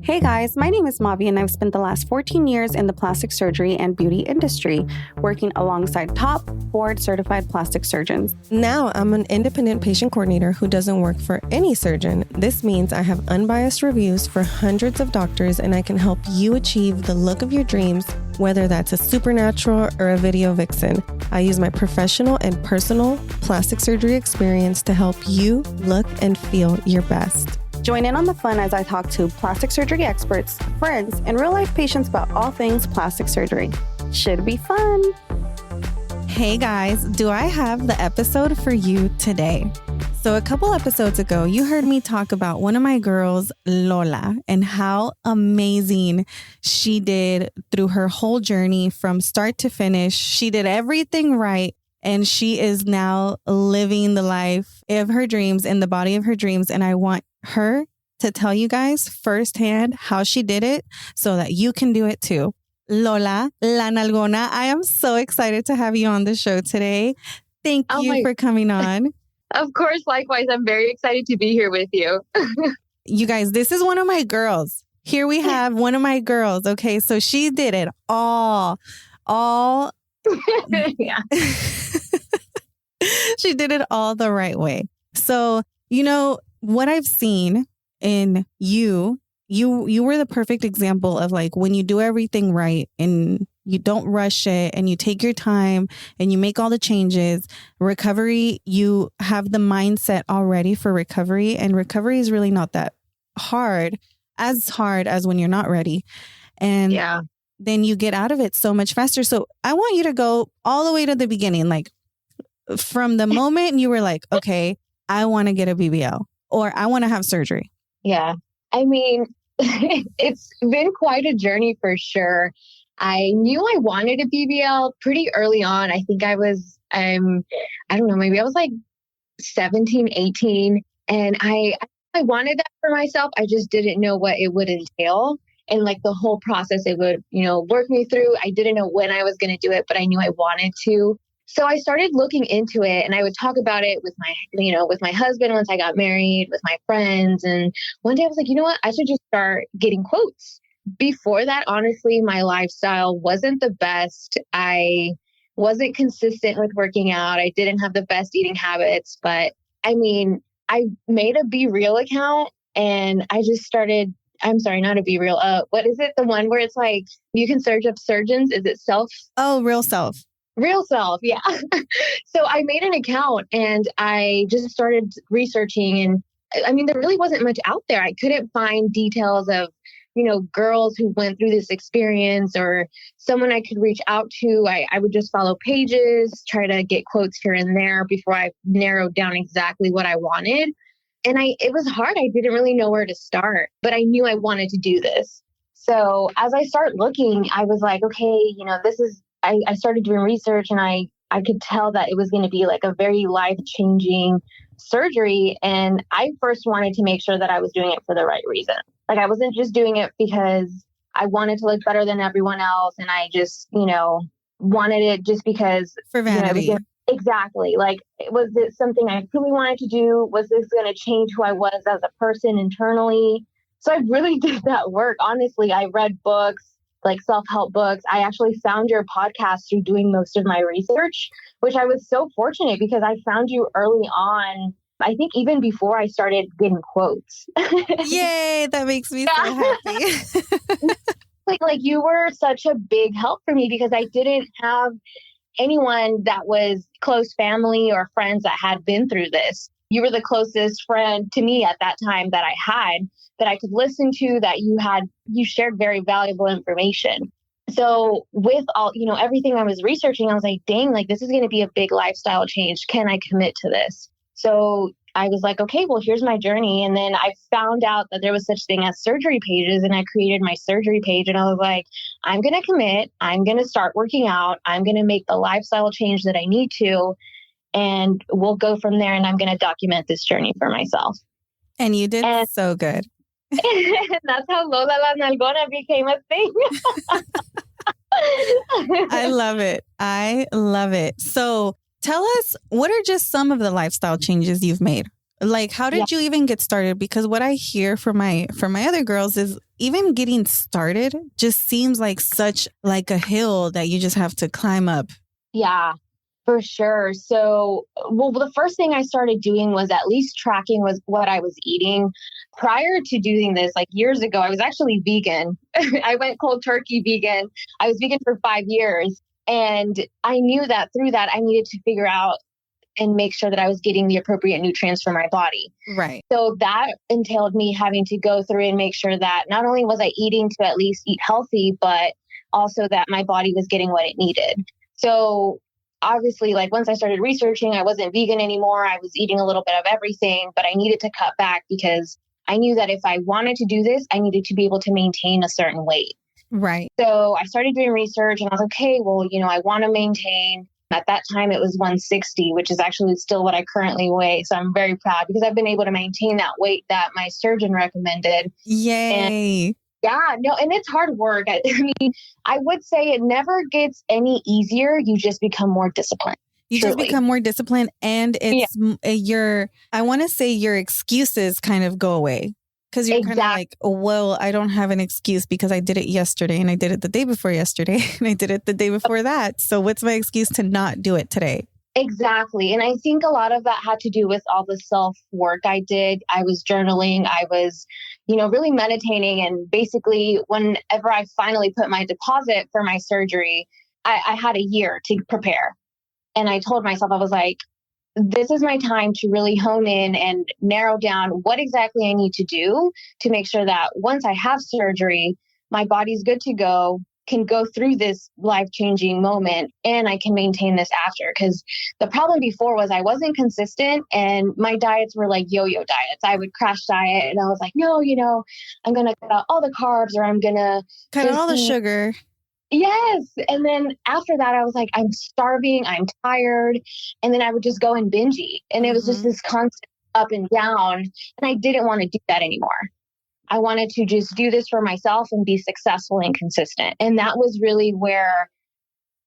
Hey guys, my name is Mavi and I've spent the last 14 years in the plastic surgery and beauty industry, working alongside top board-certified plastic surgeons. Now I'm an independent patient coordinator who doesn't work for any surgeon. This means I have unbiased reviews for hundreds of doctors and I can help you achieve the look of your dreams, whether that's a supernatural or a video vixen. I use my professional and personal plastic surgery experience to help you look and feel your best. Join in on the fun as I talk to plastic surgery experts, friends, and real-life patients about all things plastic surgery. Should be fun. Hey guys, do I have the episode for you today? So a couple episodes ago, you heard me talk about one of my girls, Lola, and how amazing she did through her whole journey from start to finish. She did everything right. And she is now living the life of her dreams in the body of her dreams. And I want her to tell you guys firsthand how she did it so that you can do it too. Lola, La Nalgona, I am so excited to have you on the show today. Thank you for coming on. Of course, likewise. I'm very excited to be here with you. You guys, this is one of my girls. Here we have one of my girls. Okay, so she did it all. Yeah. She did it all the right way. So, you know, what I've seen in you were the perfect example of like when you do everything right and you don't rush it and you take your time and you make all the changes. Recovery, you have the mindset already for recovery, and recovery is really not that hard as when you're not ready. And yeah. Then you get out of it so much faster. So I want you to go all the way to the beginning, like from the moment you were like, okay, I want to get a BBL or I want to have surgery. Yeah. I mean, it's been quite a journey for sure. I knew I wanted a BBL pretty early on. I think I was, I don't know, maybe I was like 17, 18. And I wanted that for myself. I just didn't know what it would entail. And like the whole process it would, work me through. I didn't know when I was going to do it, but I knew I wanted to. So I started looking into it and I would talk about it with my husband once I got married, with my friends. And one day I was like, you know what? I should just start getting quotes. Before that, honestly, my lifestyle wasn't the best. I wasn't consistent with working out. I didn't have the best eating habits. But I mean, I made a Be Real account and I just started. I'm sorry, not a Be Real. What is it? The one where it's like you can search up surgeons. Is it Self? Oh, Real Self. Real Self. Yeah. So I made an account and I just started researching. And I mean, there really wasn't much out there. I couldn't find details of, girls who went through this experience or someone I could reach out to. I would just follow pages, try to get quotes here and there before I narrowed down exactly what I wanted. And it was hard. I didn't really know where to start, but I knew I wanted to do this. So as I started looking, I was like, okay, I started doing research and I could tell that it was going to be like a very life-changing surgery. And I first wanted to make sure that I was doing it for the right reason. Like I wasn't just doing it because I wanted to look better than everyone else. And I just, wanted it just because. For vanity. Exactly. Like, was this something I truly wanted to do? Was this going to change who I was as a person internally? So I really did that work. Honestly, I read books, like self-help books. I actually found your podcast through doing most of my research, which I was so fortunate because I found you early on. I think even before I started getting quotes. Yay, that makes me so happy. like you were such a big help for me because I didn't have anyone that was close family or friends that had been through this. You were the closest friend to me at that time that I had, that I could listen to, that you shared very valuable information. So with all, everything I was researching, I was like, dang, like this is going to be a big lifestyle change. Can I commit to this? So I was like, okay, well, here's my journey. And then I found out that there was such thing as surgery pages, and I created my surgery page. And I was like, I'm going to commit. I'm going to start working out. I'm going to make the lifestyle change that I need to. And we'll go from there. And I'm going to document this journey for myself. And you did so good. That's how Lola La Nalgona became a thing. I love it. So tell us, what are just some of the lifestyle changes you've made? Like, how did you even get started? Because what I hear from my other girls is even getting started just seems like such like a hill that you just have to climb up. Yeah, for sure. So, well, the first thing I started doing was at least tracking was what I was eating. Prior to doing this, like years ago, I was actually vegan. I went cold turkey vegan. I was vegan for 5 years. And I knew that through that, I needed to figure out and make sure that I was getting the appropriate nutrients for my body. Right. So that entailed me having to go through and make sure that not only was I eating to at least eat healthy, but also that my body was getting what it needed. So obviously, like once I started researching, I wasn't vegan anymore. I was eating a little bit of everything, but I needed to cut back because I knew that if I wanted to do this, I needed to be able to maintain a certain weight. Right. So I started doing research and I was like, okay, well, I want to maintain. At that time, it was 160, which is actually still what I currently weigh. So I'm very proud because I've been able to maintain that weight that my surgeon recommended. Yay. And and it's hard work. I mean, I would say it never gets any easier. You just become more disciplined. You truly. just become more disciplined, and it's I want to say your excuses kind of go away. Because you're kind of like, well, I don't have an excuse because I did it yesterday and I did it the day before yesterday and I did it the day before that. So what's my excuse to not do it today? Exactly. And I think a lot of that had to do with all the self-work I did. I was journaling. I was, really meditating. And basically, whenever I finally put my deposit for my surgery, I had a year to prepare. And I told myself, I was like, this is my time to really hone in and narrow down what exactly I need to do to make sure that once I have surgery, my body's good to go, can go through this life-changing moment, and I can maintain this after. Because the problem before was I wasn't consistent and my diets were like yo-yo diets. I would crash diet and I was like, no, I'm going to cut out all the carbs, or I'm going to cut out all the sugar. Yes. And then after that, I was like, I'm starving, I'm tired. And then I would just go and binge eat. And it was just this constant up and down. And I didn't want to do that anymore. I wanted to just do this for myself and be successful and consistent. And that was really where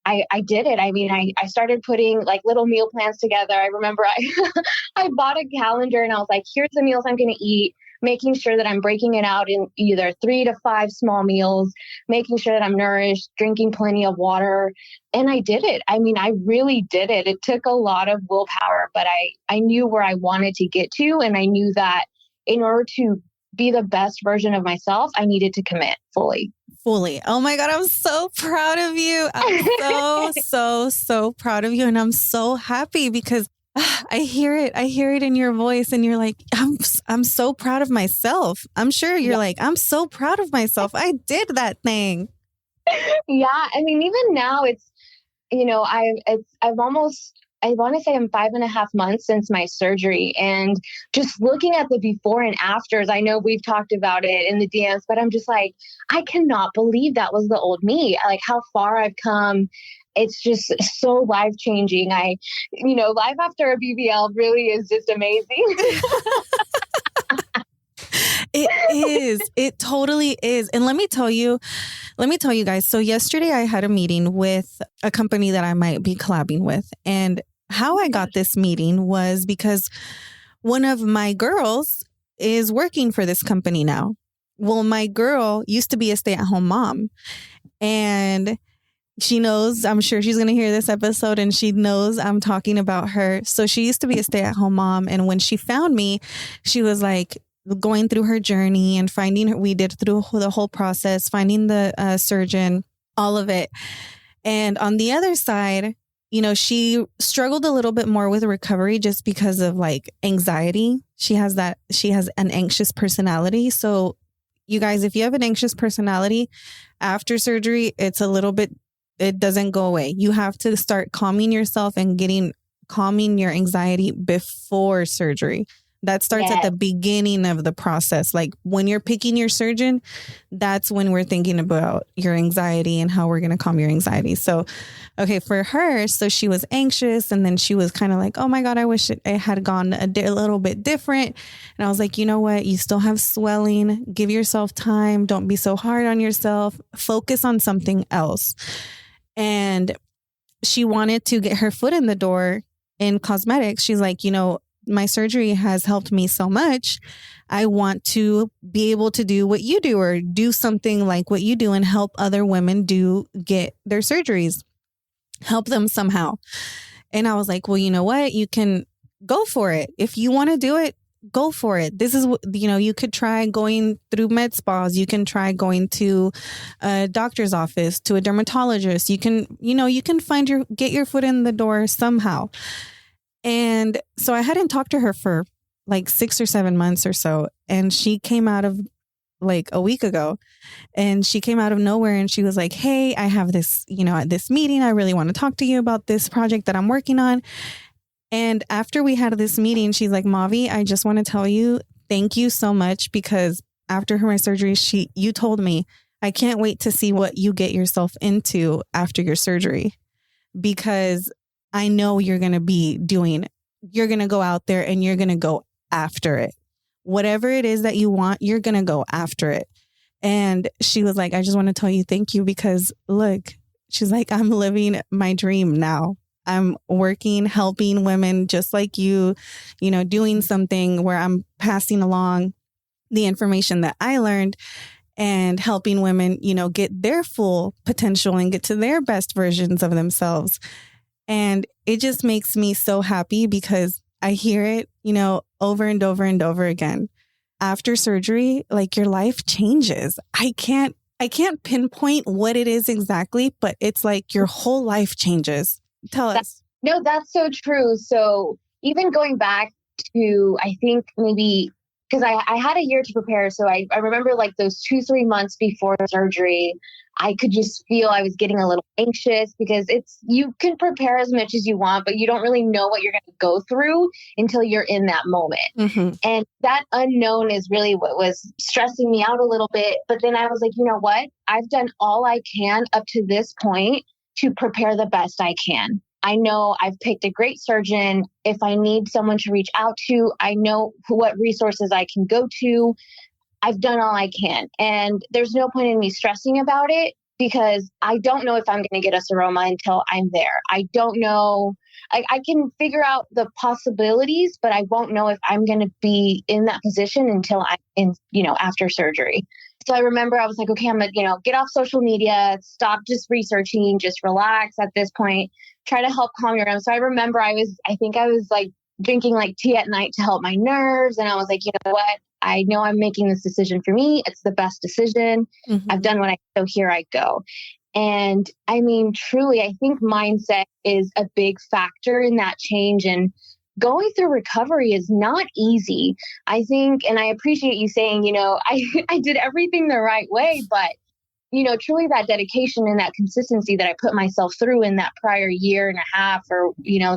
I did it. I mean, I started putting like little meal plans together. I remember I bought a calendar and I was like, here's the meals I'm going to eat, making sure that I'm breaking it out in either 3 to 5 small meals, making sure that I'm nourished, drinking plenty of water. And I did it. I mean, I really did it. It took a lot of willpower, but I knew where I wanted to get to. And I knew that in order to be the best version of myself, I needed to commit fully. Oh my God, I'm so proud of you. I'm so proud of you. And I'm so happy because I hear it in your voice, and you're like, I'm so proud of myself. I'm sure you're like, I'm so proud of myself. I did that thing. Yeah. I mean, even now it's, I want to say I'm 5.5 months since my surgery, and just looking at the before and afters, I know we've talked about it in the DMs, but I'm just like, I cannot believe that was the old me, like how far I've come. It's just so life-changing. Life after a BBL really is just amazing. It is. It totally is. And let me tell you guys. So yesterday I had a meeting with a company that I might be collabing with. And how I got this meeting was because one of my girls is working for this company now. Well, my girl used to be a stay-at-home mom, and she knows, I'm sure she's going to hear this episode, and she knows I'm talking about her. So she used to be a stay-at-home mom. And when she found me, she was like going through her journey and finding her. We did through the whole process, finding the surgeon, all of it. And on the other side, she struggled a little bit more with recovery just because of like anxiety. She has an anxious personality. So you guys, if you have an anxious personality after surgery, it doesn't go away. You have to start calming yourself and calming your anxiety before surgery. That starts at the beginning of the process. Like when you're picking your surgeon, that's when we're thinking about your anxiety and how we're going to calm your anxiety. So, okay, for her, so she was anxious, and then she was kind of like, oh my God, I wish it had gone a little bit different. And I was like, you know what? You still have swelling. Give yourself time. Don't be so hard on yourself. Focus on something else. And she wanted to get her foot in the door in cosmetics. She's like, my surgery has helped me so much. I want to be able to do what you do or do something like what you do and help other women get their surgeries, help them somehow. And I was like, well, you know what? You can go for it. If you want to do it, go for it. This is, you could try going through med spas. You can try going to a doctor's office, to a dermatologist. You can get your foot in the door somehow. And so I hadn't talked to her for like 6 or 7 months or so. And she came out of like a week ago, and she came out of nowhere and she was like, hey, I have this, at this meeting, I really want to talk to you about this project that I'm working on. And after we had this meeting, she's like, Mavi, I just want to tell you, thank you so much, because after my surgery, you told me, I can't wait to see what you get yourself into after your surgery, because I know you're going to go out there and you're going to go after it. Whatever it is that you want, you're going to go after it. And she was like, I just want to tell you thank you, because look, she's like, I'm living my dream now. I'm working, helping women just like you, doing something where I'm passing along the information that I learned and helping women, get their full potential and get to their best versions of themselves. And it just makes me so happy, because I hear it, over and over and over again. After surgery, like, your life changes. I can't pinpoint what it is exactly, but it's like your whole life changes. Tell us. No, that's so true. So even going back to, I think maybe, because I had a year to prepare. So I remember like those 2-3 months before surgery, I could just feel I was getting a little anxious, because you can prepare as much as you want, but you don't really know what you're going to go through until you're in that moment. Mm-hmm. And that unknown is really what was stressing me out a little bit. But then I was like, you know what? I've done all I can up to this point to prepare the best I can. I know I've picked a great surgeon. If I need someone to reach out to, I know what resources I can go to. I've done all I can. And there's no point in me stressing about it, because I don't know if I'm going to get a seroma until I'm there. I don't know. I can figure out the possibilities, but I won't know if I'm going to be in that position until I'm in, after surgery. So I remember I was like, okay, I'm going to, get off social media, stop just researching, just relax at this point, try to help calm your own. So I remember I think I was like drinking like tea at night to help my nerves. And I was like, you know what? I know I'm making this decision for me. It's the best decision. Mm-hmm. I've done what so here I go. And I mean, truly, I think mindset is a big factor in that change. And going through recovery is not easy. I think, and I appreciate you saying, I did everything the right way, but, truly that dedication and that consistency that I put myself through in that prior year and a half or,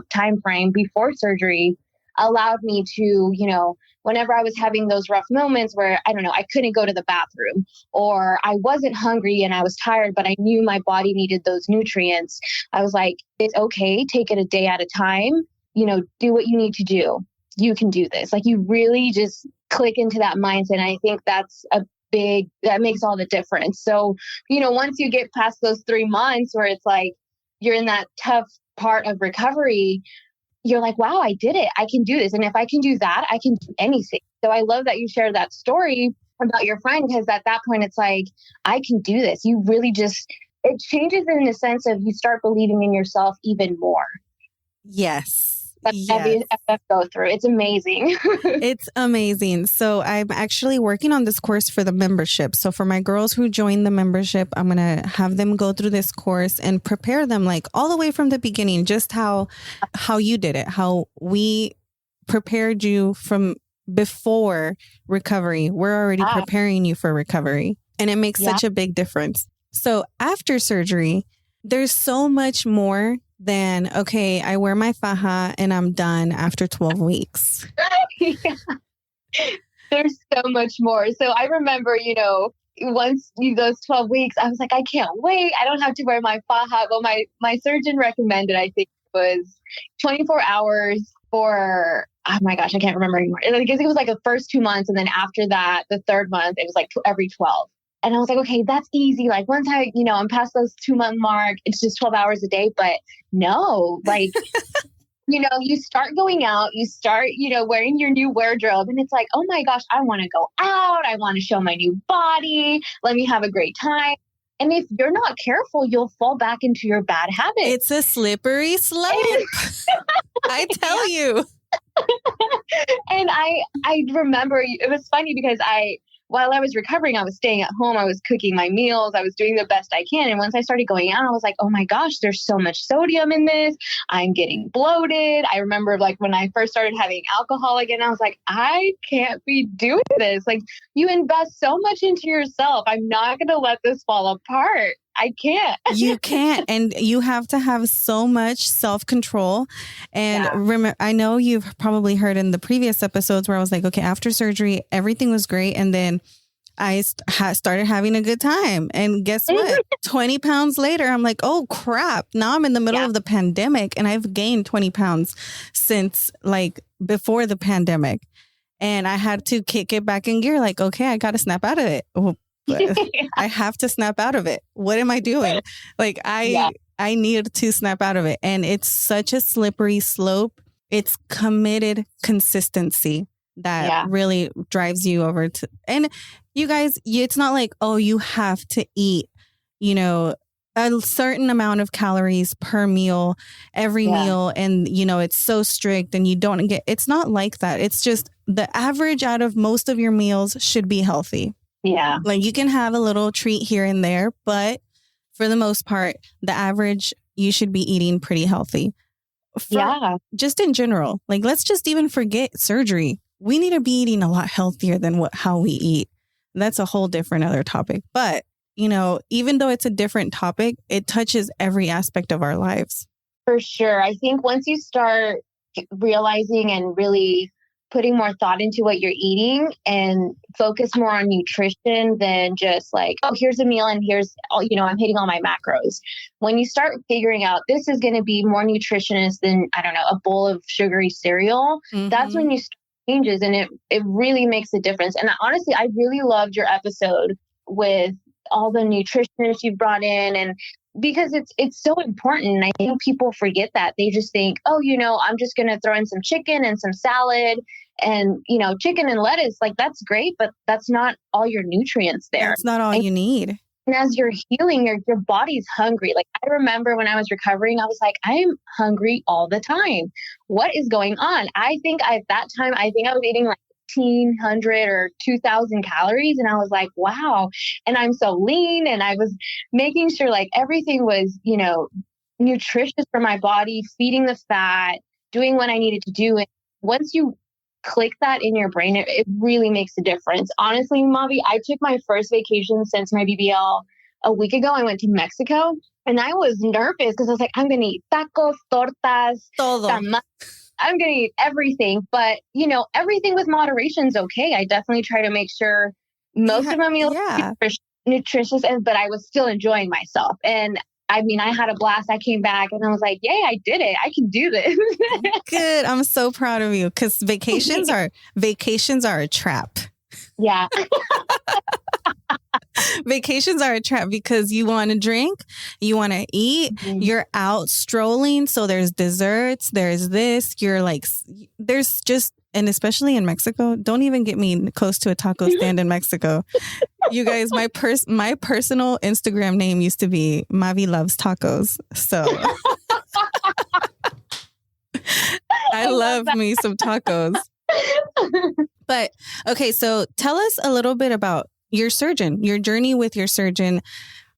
time frame before surgery allowed me to, whenever I was having those rough moments where, I couldn't go to the bathroom, or I wasn't hungry and I was tired, but I knew my body needed those nutrients. I was like, it's okay. Take it a day at a time. Do what you need to do. You can do this. Like, you really just click into that mindset. And I think that makes all the difference. So, once you get past those 3 months where it's like, you're in that tough part of recovery, you're like, wow, I did it. I can do this. And if I can do that, I can do anything. So I love that you shared that story about your friend, because at that point, it's like, I can do this. You really it changes in the sense of you start believing in yourself even more. Yes. Every go through. It's amazing. It's amazing. So I'm actually working on this course for the membership. So for my girls who join the membership, I'm going to have them go through this course and prepare them like all the way from the beginning, just how you did it, how we prepared you from before recovery. We're already preparing you for recovery, and it makes such a big difference. So after surgery, there's so much more than, okay, I wear my faja and I'm done after 12 weeks. Yeah. There's so much more. So I remember, once those 12 weeks, I was like, I can't wait. I don't have to wear my faja. Well, my surgeon recommended, I think, was 24 hours for, oh my gosh, I can't remember anymore. I guess it was like the first 2 months. And then after that, the third month, it was like every 12. And I was like, okay, that's easy. Like, once I'm past those 2 month mark, it's just 12 hours a day. But no, like You start going out, you start, wearing your new wardrobe, and it's like, oh my gosh, I want to go out. I want to show my new body. Let me have a great time. And if you're not careful, you'll fall back into your bad habits. It's a slippery slope. I tell you. And I remember it was funny because while I was recovering, I was staying at home. I was cooking my meals. I was doing the best I can. And once I started going out, I was like, oh my gosh, there's so much sodium in this. I'm getting bloated. I remember like when I first started having alcohol again, I was like, I can't be doing this. Like, you invest so much into yourself. I'm not going to let this fall apart. I can't. You can't. And you have to have so much self-control. And remember, I know you've probably heard in the previous episodes where I was like, okay, after surgery, everything was great. And then I started having a good time. And guess what? 20 pounds later, I'm like, oh, crap. Now I'm in the middle of the pandemic and I've gained 20 pounds since like before the pandemic. And I had to kick it back in gear. Like, okay, I got to snap out of it. I have to snap out of it. What am I doing? Like I need to snap out of it. And it's such a slippery slope. It's committed consistency that really drives you over to, and you guys, it's not like, oh, you have to eat, a certain amount of calories per meal, every meal. And, it's so strict and you don't it's not like that. It's just the average out of most of your meals should be healthy. Yeah. Like you can have a little treat here and there, but for the most part, the average, you should be eating pretty healthy. Just in general, like let's just even forget surgery. We need to be eating a lot healthier than how we eat. That's a whole different other topic. But, even though it's a different topic, it touches every aspect of our lives. For sure. I think once you start realizing and really putting more thought into what you're eating and focus more on nutrition than just like, oh, here's a meal and here's all, I'm hitting all my macros. When you start figuring out this is going to be more nutritious than, I don't know, a bowl of sugary cereal, that's when you start changes and it really makes a difference. And honestly, I really loved your episode with all the nutritionists you brought in, and because it's so important. I think people forget that. They just think, oh, I'm just going to throw in some chicken and some salad and, chicken and lettuce. Like, that's great, but that's not all your nutrients there. That's not all you need. And as you're healing, your body's hungry. Like, I remember when I was recovering, I was like, I'm hungry all the time. What is going on? I think at that time, I was eating like 1,500 or 2,000 calories. And I was like, wow. And I'm so lean. And I was making sure like everything was, nutritious for my body, feeding the fat, doing what I needed to do. And once you click that in your brain, it really makes a difference. Honestly, Mavi, I took my first vacation since my BBL a week ago. I went to Mexico and I was nervous because I was like, I'm going to eat tacos, tortas, todo. I'm going to eat everything. But, everything with moderation is okay. I definitely try to make sure most of my meals are nutritious, but I was still enjoying myself. And I had a blast. I came back and I was like, yay, I did it. I can do this. Good. I'm so proud of you because vacations are a trap. Yeah. Vacations are a trap because you want to drink, you want to eat, you're out strolling. So there's desserts, there's this, you're like, there's just, and especially in Mexico, don't even get me close to a taco stand in Mexico. You guys, my personal Instagram name used to be Mavi Loves Tacos. So I love me some tacos. But okay, so tell us a little bit about your surgeon, your journey with your surgeon.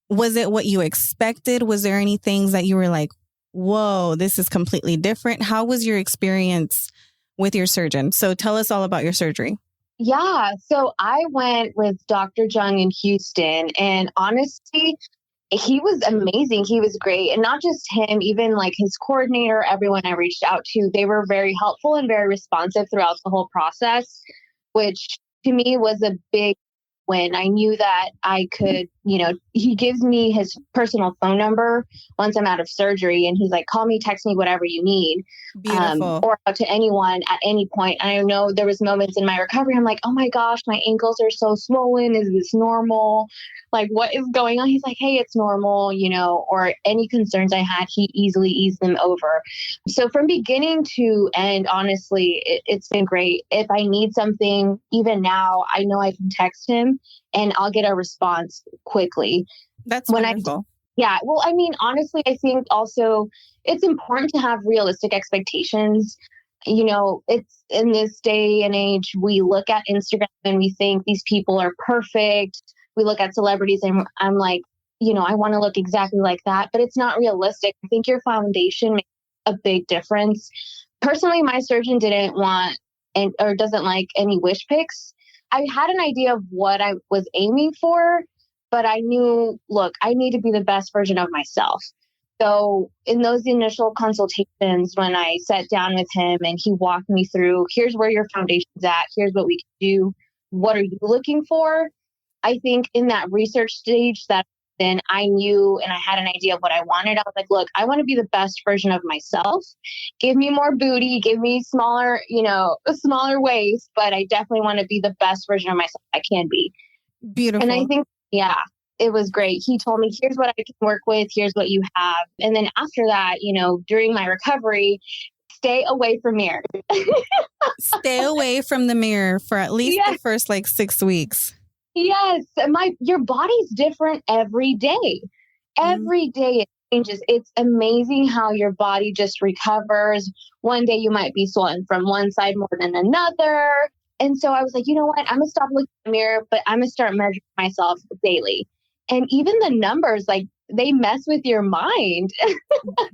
Was it what you expected? Was there any things that you were like, whoa, this is completely different? How was your experience with your surgeon? So tell us all about your surgery. Yeah. So I went with Dr. Jung in Houston, and honestly, he was amazing. He was great. And not just him, even like his coordinator, everyone I reached out to, they were very helpful and very responsive throughout the whole process, which to me was a big win. I knew that I could he gives me his personal phone number once I'm out of surgery. And he's like, call me, text me, whatever you need. Beautiful. Or to anyone at any point. And I know there was moments in my recovery, I'm like, oh my gosh, my ankles are so swollen. Is this normal? Like, what is going on? He's like, hey, it's normal, or any concerns I had, he easily eased them over. So from beginning to end, honestly, it's been great. If I need something, even now, I know I can text him and I'll get a response quickly. That's wonderful. Yeah. Well, I mean, honestly, I think also it's important to have realistic expectations. It's in this day and age, we look at Instagram and we think these people are perfect. We look at celebrities and I'm like, I want to look exactly like that, but it's not realistic. I think your foundation makes a big difference. Personally, my surgeon didn't want or doesn't like any wish pics. I had an idea of what I was aiming for, but I knew, look, I need to be the best version of myself. So in those initial consultations, when I sat down with him and he walked me through, here's where your foundation's at, here's what we can do, what are you looking for? I think in that research stage that then I knew and I had an idea of what I wanted. I was like, look, I want to be the best version of myself. Give me more booty, give me smaller, a smaller waist, but I definitely want to be the best version of myself I can be. Beautiful. And I think, it was great. He told me, here's what I can work with, here's what you have. And then after that, during my recovery, stay away from mirrors. Stay away from the mirror for at least the first 6 weeks. Yes. Your body's different every day. Every day it changes. It's amazing how your body just recovers. One day you might be swollen from one side more than another. And so I was like, you know what? I'm going to stop looking in the mirror, but I'm going to start measuring myself daily. And even the numbers, they mess with your mind.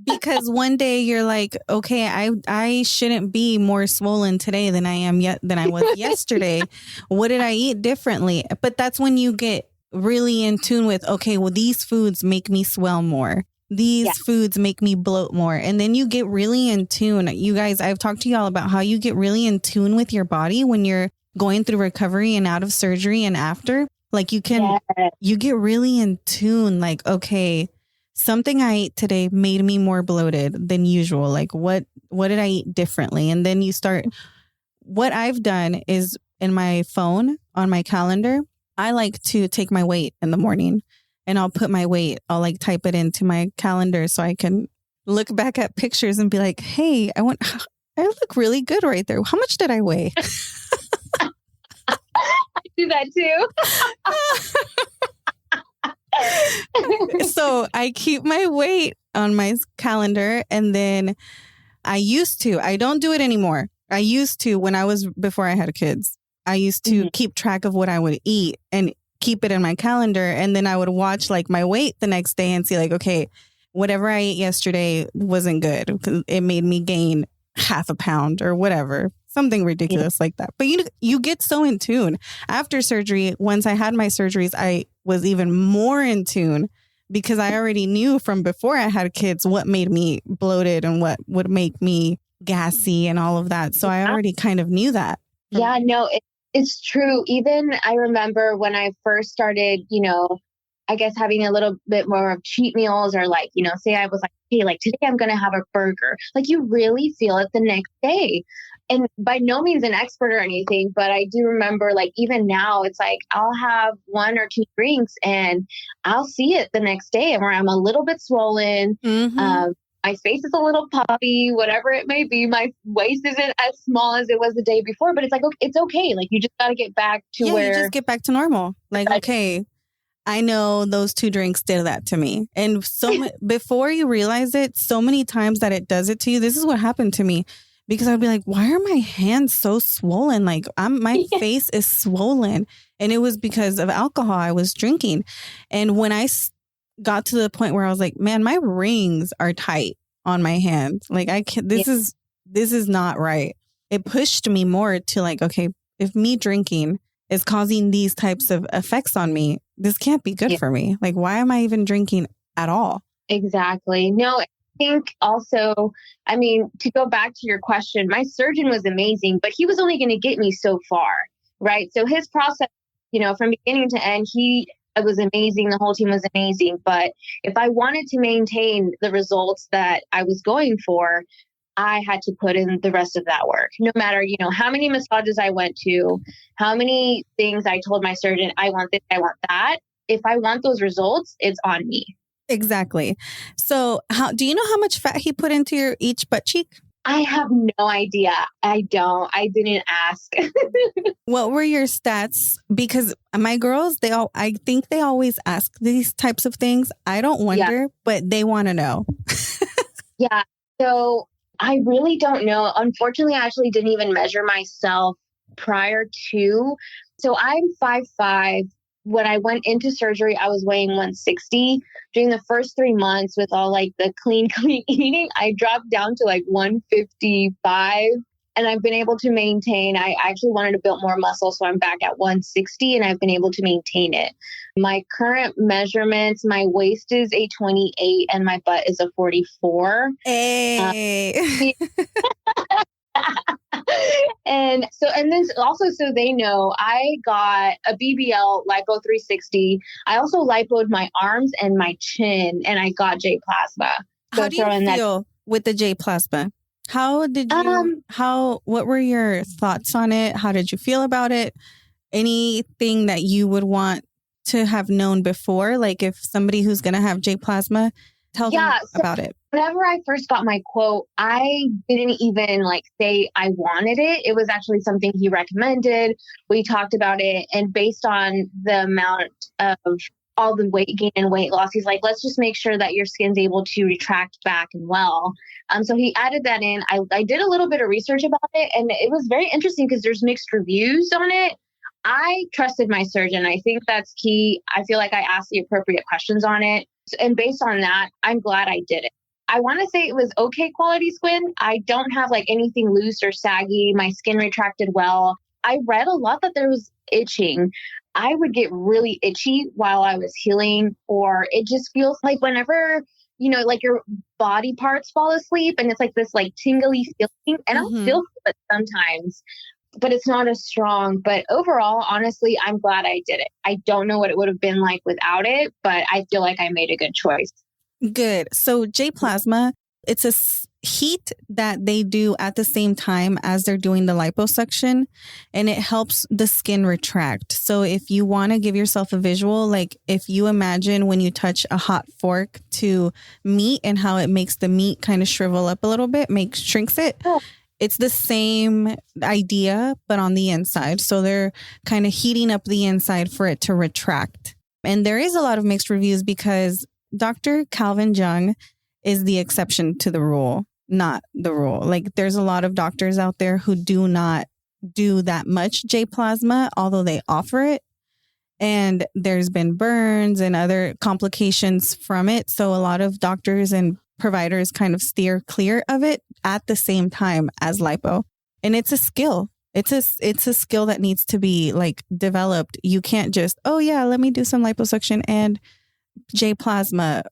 Because one day you're like, okay, I shouldn't be more swollen today than I was yesterday. What did I eat differently? But that's when you get really in tune with, okay, well, these foods make me swell more. These foods make me bloat more. And then you get really in tune. You guys, I've talked to y'all about how you get really in tune with your body when you're going through recovery and out of surgery and after. You get really in tune, okay, something I ate today made me more bloated than usual. What did I eat differently? And then you start, what I've done is in my phone, on my calendar, I like to take my weight in the morning and I'll put my weight, I'll type it into my calendar so I can look back at pictures and be like, hey, I look really good right there. How much did I weigh? I do that too. So I keep my weight on my calendar. And then I don't do it anymore. I used to before I had kids, I used to keep track of what I would eat and keep it in my calendar. And then I would watch my weight the next day and see okay, whatever I ate yesterday wasn't good because it made me gain half a pound or whatever. Something ridiculous like that. But you get so in tune. After surgery, once I had my surgeries, I was even more in tune because I already knew from before I had kids what made me bloated and what would make me gassy and all of that. So I already kind of knew that. Yeah, no, it's true. Even I remember when I first started, I guess having a little bit more of cheat meals or say I was hey, today I'm going to have a burger. You really feel it the next day. And by no means an expert or anything, but I do remember even now it's I'll have 1 or 2 drinks and I'll see it the next day where I'm a little bit swollen. My face is a little puffy, whatever it may be. My waist isn't as small as it was the day before, but it's okay. You just got to get back to where you just get back to normal. Okay, I know those 2 drinks did that to me. And before you realize it, so many times that it does it to you, this is what happened to me. Because I'd be like, why are my hands so swollen? My face is swollen. And it was because of alcohol I was drinking. And when I got to the point where I was like, man, my rings are tight on my hands. I can't, this is not right. It pushed me more to okay, if me drinking is causing these types of effects on me, this can't be good for me. Why am I even drinking at all? Exactly. No, I think also, to go back to your question, my surgeon was amazing, but he was only going to get me so far, right? So his process, from beginning to end, he it was amazing. The whole team was amazing. But if I wanted to maintain the results that I was going for, I had to put in the rest of that work. No matter, how many massages I went to, how many things I told my surgeon, I want this, I want that. If I want those results, it's on me. Exactly. So do you know how much fat he put into your each butt cheek? I have no idea. I didn't ask. What were your stats? Because my girls, I think they always ask these types of things. I don't wonder, but they want to know. Yeah. So I really don't know. Unfortunately, I actually didn't even measure myself prior to. So I'm 5'5". When I went into surgery, I was weighing 160. During the first 3 months with all like the clean eating, I dropped down to like 155. And I've been able to maintain, I actually wanted to build more muscle. So I'm back at 160 and I've been able to maintain it. My current measurements, my waist is a 28 and my butt is a 44. Hey. And then also, so they know, I got a BBL lipo 360. I also lipoed my arms and my chin, and I got J plasma. So how do you feel with the J plasma? How did you, what were your thoughts on it? How did you feel about it? Anything that you would want to have known before? Like if somebody who's going to have J plasma, tell them about it. Whenever I first got my quote, I didn't even say I wanted it. It was actually something he recommended. We talked about it. And based on the amount of all the weight gain and weight loss, he's like, let's just make sure that your skin's able to retract back and well. So he added that in. I did a little bit of research about it, and it was very interesting because there's mixed reviews on it. I trusted my surgeon. I think that's key. I feel like I asked the appropriate questions on it. And based on that, I'm glad I did it. I want to say it was okay quality skin. I don't have anything loose or saggy. My skin retracted well. I read a lot that there was itching. I would get really itchy while I was healing, or it just feels like whenever, your body parts fall asleep and it's this tingly feeling. And I'll still feel it sometimes, but it's not as strong. But overall, honestly, I'm glad I did it. I don't know what it would have been like without it, but I feel like I made a good choice. Good. So J plasma, it's a heat that they do at the same time as they're doing the liposuction, and it helps the skin retract. So if you want to give yourself a visual, if you imagine when you touch a hot fork to meat and how it makes the meat kind of shrivel up a little bit, shrinks it. Oh. It's the same idea, but on the inside. So they're kind of heating up the inside for it to retract. And there is a lot of mixed reviews because Dr. Calvin Jung is the exception to the rule, not the rule. There's a lot of doctors out there who do not do that much J plasma, although they offer it. And there's been burns and other complications from it. So a lot of doctors and providers kind of steer clear of it at the same time as lipo. And it's a skill. It's a skill that needs to be developed. You can't just, let me do some liposuction and J plasma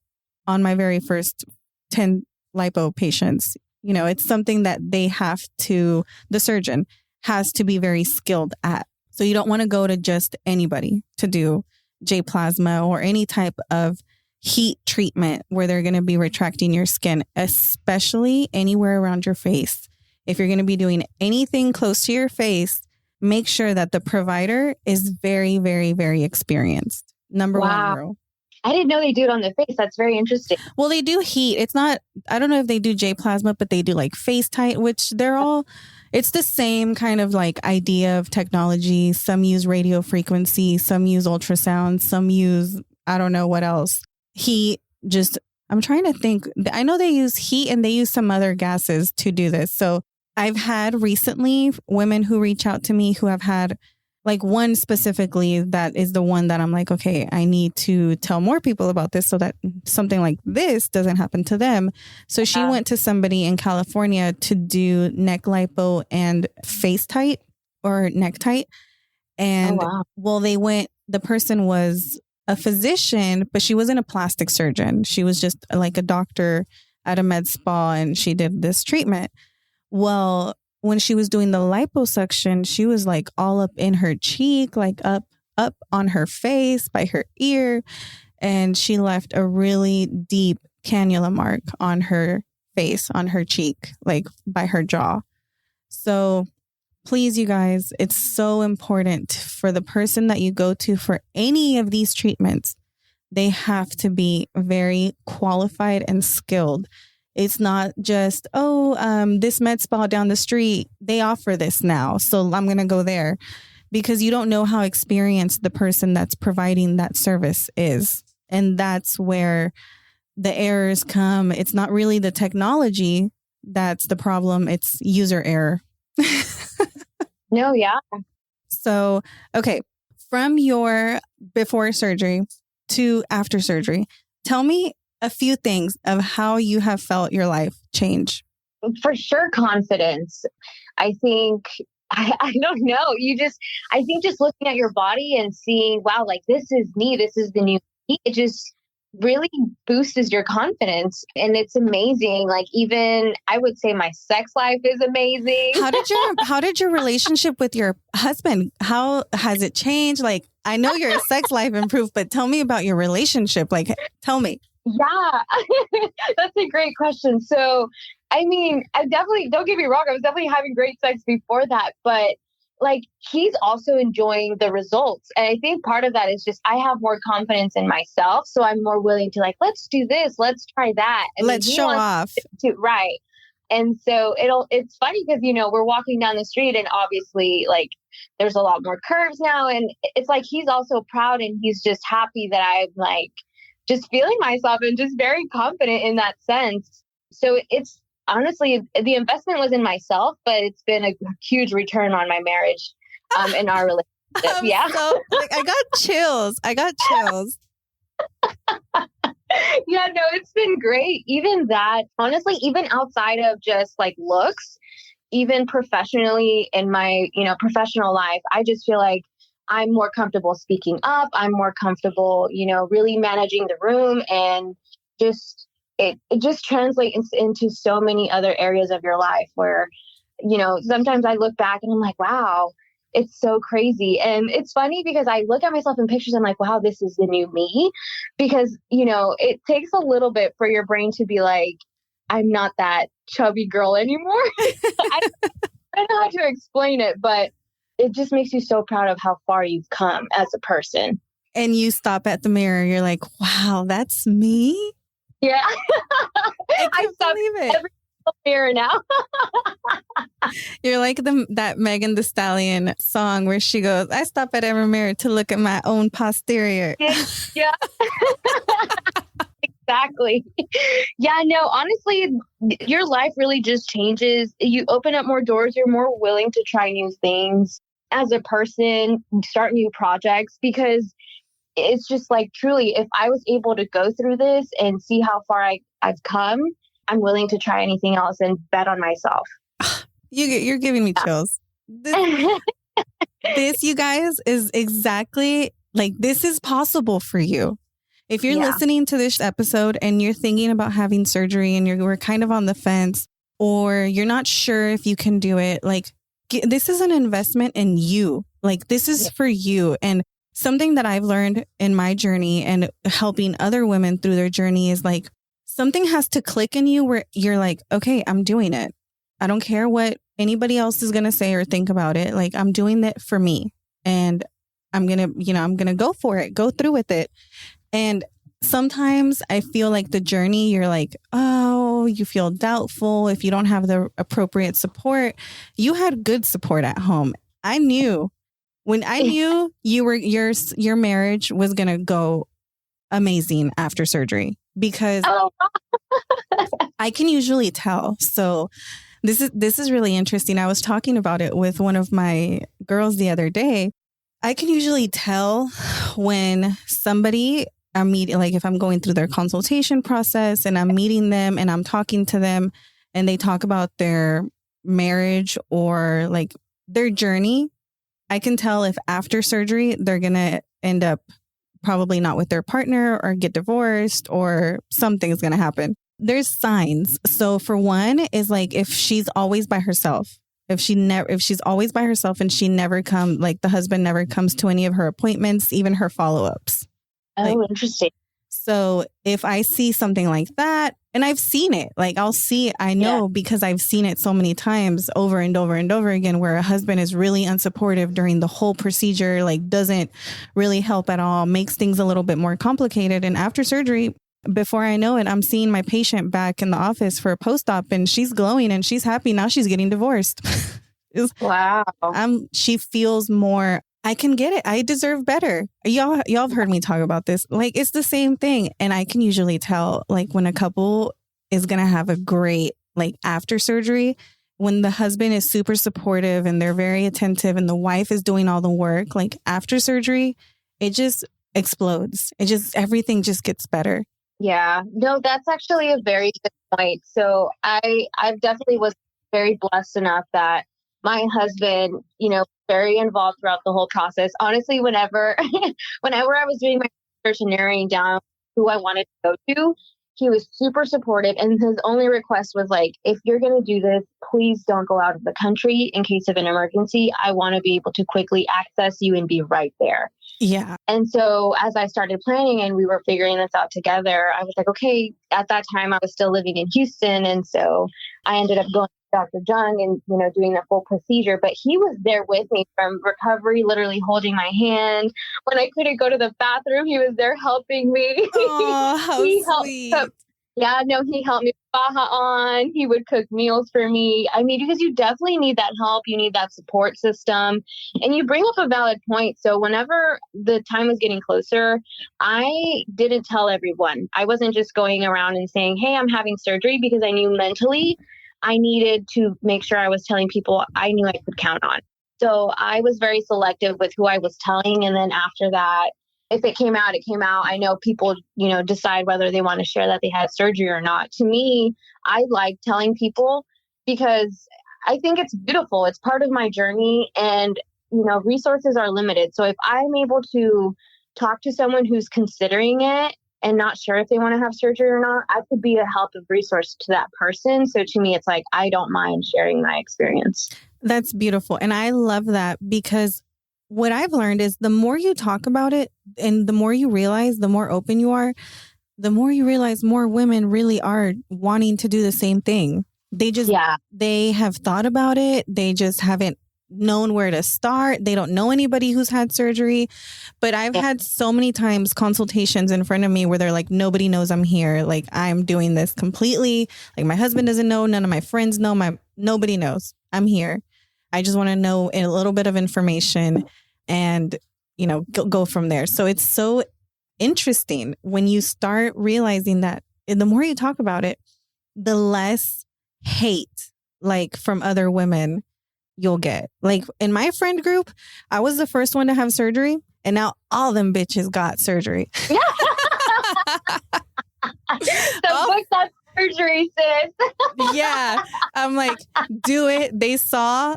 on my very first 10 lipo patients. It's something that the surgeon has to be very skilled at. So you don't want to go to just anybody to do J plasma or any type of heat treatment where they're going to be retracting your skin, especially anywhere around your face. If you're going to be doing anything close to your face, make sure that the provider is very, very, very experienced. Number one rule. I didn't know they do it on the face. That's very interesting. Well, they do heat. It's not, I don't know if they do J plasma, but they do face tight, which it's the same kind of idea of technology. Some use radio frequency, some use ultrasound, some use, I don't know what else. Heat, I'm trying to think. I know they use heat and they use some other gases to do this. So I've had recently women who reach out to me who have had one specifically that is the one that I'm okay, I need to tell more people about this so that something like this doesn't happen to them. So she went to somebody in California to do neck lipo and face tight or neck tight. And the person was a physician, but she wasn't a plastic surgeon. She was just a doctor at a med spa, and she did this treatment. Well, when she was doing the liposuction, she was all up in her cheek, up up on her face by her ear, and she left a really deep cannula mark on her face, on her cheek, like by her jaw. So please, you guys, it's so important for the person that you go to for any of these treatments. They have to be very qualified and skilled. It's not just, this med spa down the street, they offer this now, so I'm going to go there. Because you don't know how experienced the person that's providing that service is. And that's where the errors come. It's not really the technology that's the problem. It's user error. No, yeah. So, okay. From your before surgery to after surgery, tell me a few things of how you have felt your life change. For sure, confidence. I think, I don't know. I think just looking at your body and seeing, wow, like this is me, this is the new me, it just really boosts your confidence. And it's amazing. Like even I would say my sex life is amazing. How did your relationship with your husband, how has it changed? Like, I know your sex life improved, but tell me about your relationship. Like, tell me. Yeah, that's a great question. So, I mean, don't get me wrong, I was definitely having great sex before that, but like he's also enjoying the results. And I think part of that is just I have more confidence in myself. So I'm more willing to like, let's do this, let's try that. And let's show off. Right. And so it's funny because, we're walking down the street and obviously like there's a lot more curves now. And it's like he's also proud and he's just happy that I'm like just feeling myself and just very confident in that sense. So it's honestly, the investment was in myself, but it's been a huge return on my marriage in our relationship. Yeah. So, I got chills. Yeah, no, it's been great. Even that, honestly, even outside of just like looks, even professionally in my, professional life, I just feel like I'm more comfortable speaking up. I'm more comfortable, really managing the room and just, it just translates into so many other areas of your life where, sometimes I look back and I'm like, wow, it's so crazy. And it's funny because I look at myself in pictures and I'm like, wow, this is the new me. Because, it takes a little bit for your brain to be like, I'm not that chubby girl anymore. I don't know how to explain it, but it just makes you so proud of how far you've come as a person. And you stop at the mirror, you're like, wow, that's me? Yeah. I stop believe it. Every mirror now. You're like that Megan Thee Stallion song where she goes, I stop at every mirror to look at my own posterior. Yeah. Exactly. Yeah, no, honestly, your life really just changes. You open up more doors. You're more willing to try new things as a person, start new projects, because it's just like, truly, if I was able to go through this and see how far I've come, I'm willing to try anything else and bet on myself. You're giving me chills. This, you guys, is exactly like, this is possible for you. If you're listening to this episode and you're thinking about having surgery and we're kind of on the fence, or you're not sure if you can do it, like, this is an investment in you. Like, this is for you. And something that I've learned in my journey and helping other women through their journey is like, something has to click in you where you're like, okay, I'm doing it. I don't care what anybody else is going to say or think about it. Like, I'm doing it for me, and I'm going to go for it, go through with it. And sometimes I feel like the journey, you're like, oh, you feel doubtful if you don't have the appropriate support. You had good support at home. I knew when I knew your marriage was going to go amazing after surgery, because I can usually tell. So this is really interesting. I was talking about it with one of my girls the other day. I can usually tell when somebody I'm meeting, like if I'm going through their consultation process and I'm meeting them and I'm talking to them and they talk about their marriage or like their journey, I can tell if after surgery, they're going to end up probably not with their partner or get divorced or something's going to happen. There's signs. So for one is like if she's always by herself If she's always by herself and the husband never comes to any of her appointments, even her follow-ups. Oh, interesting. So if I see something like that, and I've seen it, I know because I've seen it so many times over and over and over again, where a husband is really unsupportive during the whole procedure, doesn't really help at all, makes things a little bit more complicated. And after surgery, before I know it, I'm seeing my patient back in the office for a post-op, and she's glowing and she's happy. Now she's getting divorced. Wow. She feels more, I can get it. I deserve better. Y'all have heard me talk about this. It's the same thing. And I can usually tell when a couple is going to have a great, after surgery, when the husband is super supportive and they're very attentive and the wife is doing all the work, after surgery, it just explodes. Everything just gets better. Yeah, no, that's actually a very good point. So I've definitely was very blessed enough that my husband, very involved throughout the whole process. Honestly, whenever I was doing my research and narrowing down who I wanted to go to, he was super supportive. And his only request was if you're going to do this, please don't go out of the country in case of an emergency. I want to be able to quickly access you and be right there. Yeah. And so as I started planning and we were figuring this out together, I was like, okay, at that time I was still living in Houston. And so I ended up going to Dr. Jung and, doing the full procedure. But he was there with me from recovery, literally holding my hand. When I couldn't go to the bathroom, he was there helping me. Oh, how sweet. He helped me with Baja on. He would cook meals for me. I mean, because you definitely need that help. You need that support system. And you bring up a valid point. So whenever the time was getting closer, I didn't tell everyone. I wasn't just going around and saying, hey, I'm having surgery, because I knew mentally I needed to make sure I was telling people I knew I could count on. So I was very selective with who I was telling. And then after that, if it came out, it came out. I know people, decide whether they want to share that they had surgery or not. To me, I like telling people because I think it's beautiful. It's part of my journey, and, resources are limited. So if I'm able to talk to someone who's considering it and not sure if they want to have surgery or not, I could be a help of resource to that person. So to me, it's I don't mind sharing my experience. That's beautiful. And I love that, because what I've learned is the more you talk about it and the more you realize, the more open you are, the more you realize more women really are wanting to do the same thing. They have thought about it. They just haven't known where to start. They don't know anybody who's had surgery. But I've had so many times consultations in front of me where they're like, nobody knows I'm here. I'm doing this completely. My husband doesn't know. None of my friends know. Nobody knows I'm here. I just want to know a little bit of information and, go from there. So it's so interesting when you start realizing that the more you talk about it, the less hate, from other women you'll get. In my friend group, I was the first one to have surgery, and now all them bitches got surgery. Book that surgery, sis. Yeah. I'm like, do it. They saw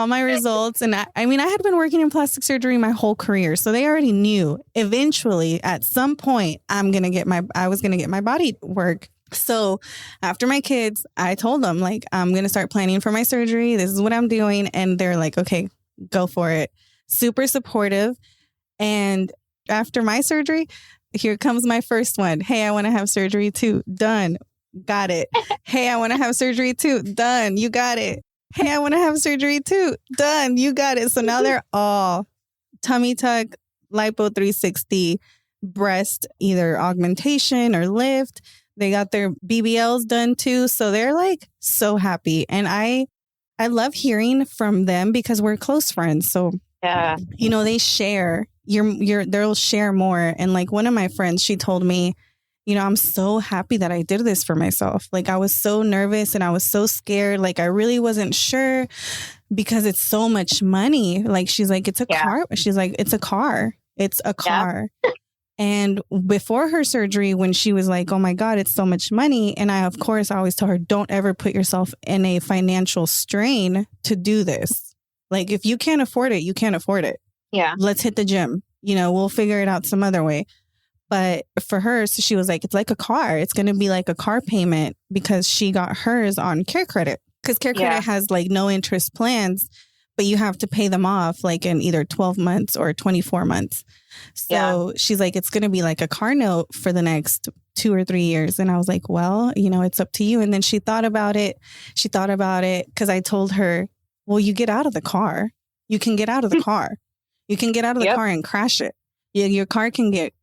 my results. And I had been working in plastic surgery my whole career. So they already knew eventually at some point I was going to get my body work. So after my kids, I told them I'm going to start planning for my surgery. This is what I'm doing. And they're like, okay, go for it. Super supportive. And after my surgery, here comes my first one. Hey, I want to have surgery too. Done. Got it. Hey, I want to have surgery too. Done. You got it. Hey, I want to have surgery too. Done. You got it. So now they're all tummy tuck, lipo 360, breast, either augmentation or lift. They got their BBLs done too. So they're so happy. And I love hearing from them because we're close friends. So, yeah, they share they'll share more. And one of my friends, she told me, I'm so happy that I did this for myself. I was so nervous and I was so scared. I really wasn't sure because it's so much money. She's like, it's a car. She's like, it's a car. It's a car. Yeah. And before her surgery, when she was like, oh my God, it's so much money. And I always tell her, don't ever put yourself in a financial strain to do this. If you can't afford it, you can't afford it. Yeah. Let's hit the gym. We'll figure it out some other way. But for her, so she was like, it's like a car. It's going to be like a car payment because she got hers on Care Credit. Because Care Yeah. Credit has like no interest plans, but you have to pay them off like in either 12 months or 24 months. So she's like, it's going to be like a car note for the next 2 or 3 years. And I was like, well, it's up to you. And then she thought about it. Because I told her, well, you get out of the car. You can get out of the car. You can get out of the car and crash it. Your car can get,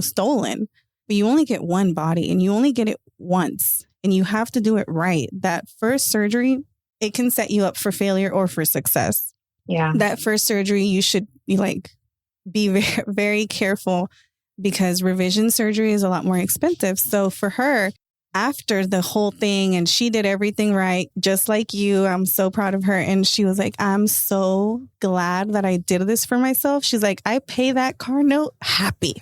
stolen, but you only get one body and you only get it once and you have to do it right. That first surgery, it can set you up for failure or for success. Yeah. That first surgery, you should be very, very careful because revision surgery is a lot more expensive. So for her, after the whole thing, and she did everything right, just like you, I'm so proud of her. And she was like, I'm so glad that I did this for myself. She's like, I pay that car note happy.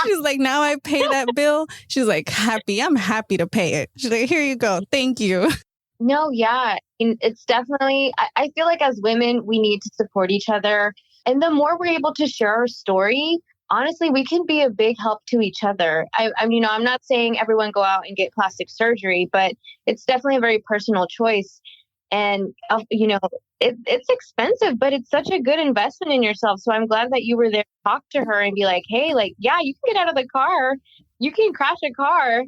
She's like, now I pay that bill. She's like, happy. I'm happy to pay it. She's like, here you go. Thank you. No, yeah. And it's definitely, I feel like as women, we need to support each other. And the more we're able to share our story, honestly, we can be a big help to each other. I'm not saying everyone go out and get plastic surgery, but it's definitely a very personal choice. And, it's expensive, but it's such a good investment in yourself. So I'm glad that you were there to talk to her and be like, hey, yeah, you can get out of the car. You can crash a car.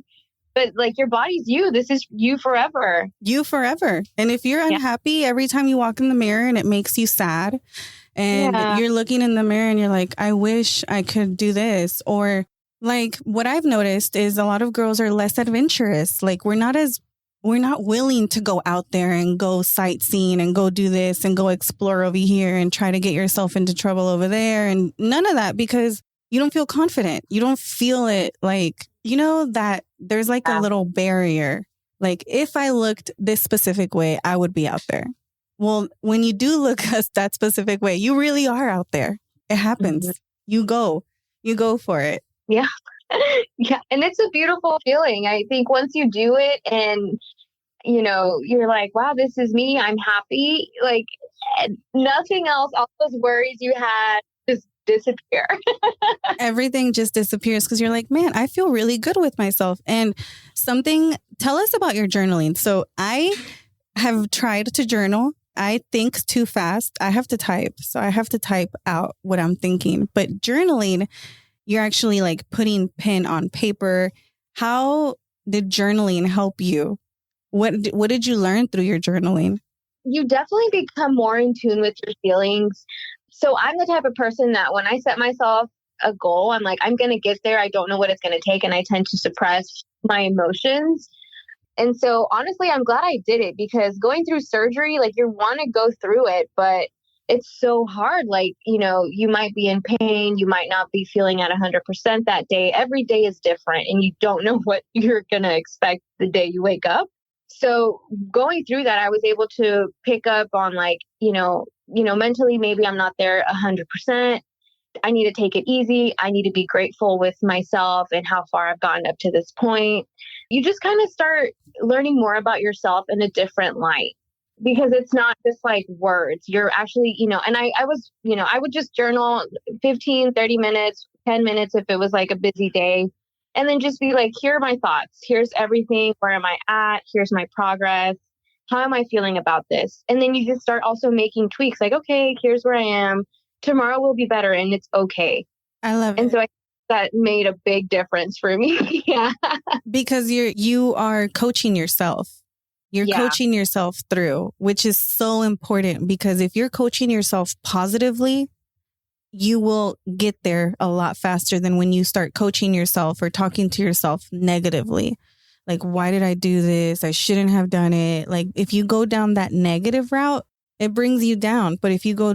But your body's you. This is you forever. You forever. And if you're unhappy every time you walk in the mirror and it makes you sad and you're looking in the mirror and you're like, I wish I could do this. Or what I've noticed is a lot of girls are less adventurous. We're not willing to go out there and go sightseeing and go do this and go explore over here and try to get yourself into trouble over there. And none of that because you don't feel confident. You don't feel it that there's a little barrier. If I looked this specific way, I would be out there. Well, when you do look that specific way, you really are out there. It happens. Mm-hmm. You go for it. Yeah. Yeah. And it's a beautiful feeling. I think once you do it and, you're like, wow, this is me. I'm happy. Nothing else, all those worries you had just disappear. Everything just disappears because you're like, man, I feel really good with myself. And tell us about your journaling. So I have tried to journal. I think too fast. I have to type. So I have to type out what I'm thinking. But journaling, you're actually putting pen on paper. How did journaling help you? What did you learn through your journaling? You definitely become more in tune with your feelings. So I'm the type of person that when I set myself a goal, I'm like, I'm going to get there. I don't know what it's going to take. And I tend to suppress my emotions. And so honestly, I'm glad I did it because going through surgery, you want to go through it, but it's so hard. You might be in pain. You might not be feeling at 100% that day. Every day is different and you don't know what you're going to expect the day you wake up. So going through that, I was able to pick up on mentally, maybe I'm not there 100%. I need to take it easy. I need to be grateful with myself and how far I've gotten up to this point. You just kind of start learning more about yourself in a different light because it's not just words. You're actually, and I would just journal 15, 30 minutes, 10 minutes if it was a busy day. And then just be here are my thoughts. Here's everything. Where am I at? Here's my progress. How am I feeling about this? And then you just start also making tweaks okay, here's where I am. Tomorrow will be better and it's okay. I love it. And so that made a big difference for me. Yeah. Because you are coaching yourself. You're coaching yourself through, which is so important because if you're coaching yourself positively, you will get there a lot faster than when you start coaching yourself or talking to yourself negatively. Why did I do this? I shouldn't have done it. If you go down that negative route, it brings you down. But if you go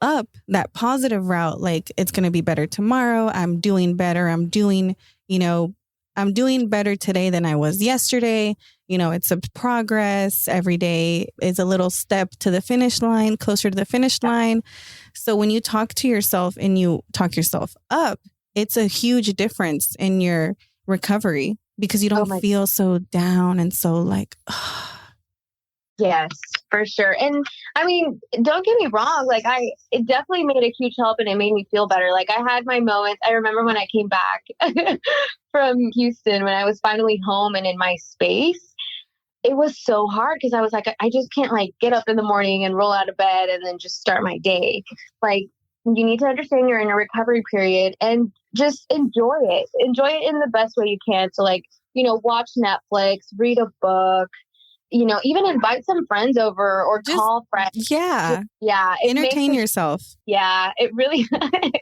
up that positive route, it's going to be better tomorrow. I'm doing better. I'm doing better today than I was yesterday. It's a progress. Every day is a little step to the finish line, closer to the finish line. So when you talk to yourself and you talk yourself up, it's a huge difference in your recovery because you don't feel so down and so Yes, for sure. And I mean, don't get me wrong. It definitely made a huge help and it made me feel better. I had my moments. I remember when I came back from Houston, when I was finally home and in my space, it was so hard because I was like, I just can't like get up in the morning and roll out of bed and then just start my day. Like, you need to understand you're in a recovery period and just enjoy it. Enjoy it in the best way you can. So, like, watch Netflix, read a book, even invite some friends over or Just- call friends. Yeah. Yeah. Entertain yourself. Yeah, it really,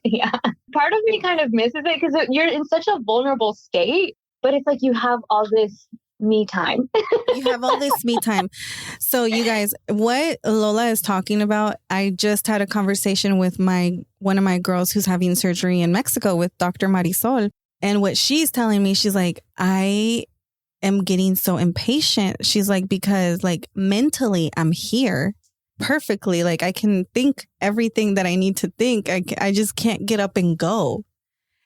yeah. Part of me kind of misses it because you're in such a vulnerable state, but it's like you have all this me time. You have all this me time. So you guys, what Lola is talking about, I just had a conversation with one of my girls who's having surgery in Mexico with Dr. Marisol. And what she's telling me, she's like, I am getting so impatient. She's like, because like mentally I'm here perfectly. Like I can think everything that I need to think. I just can't get up and go.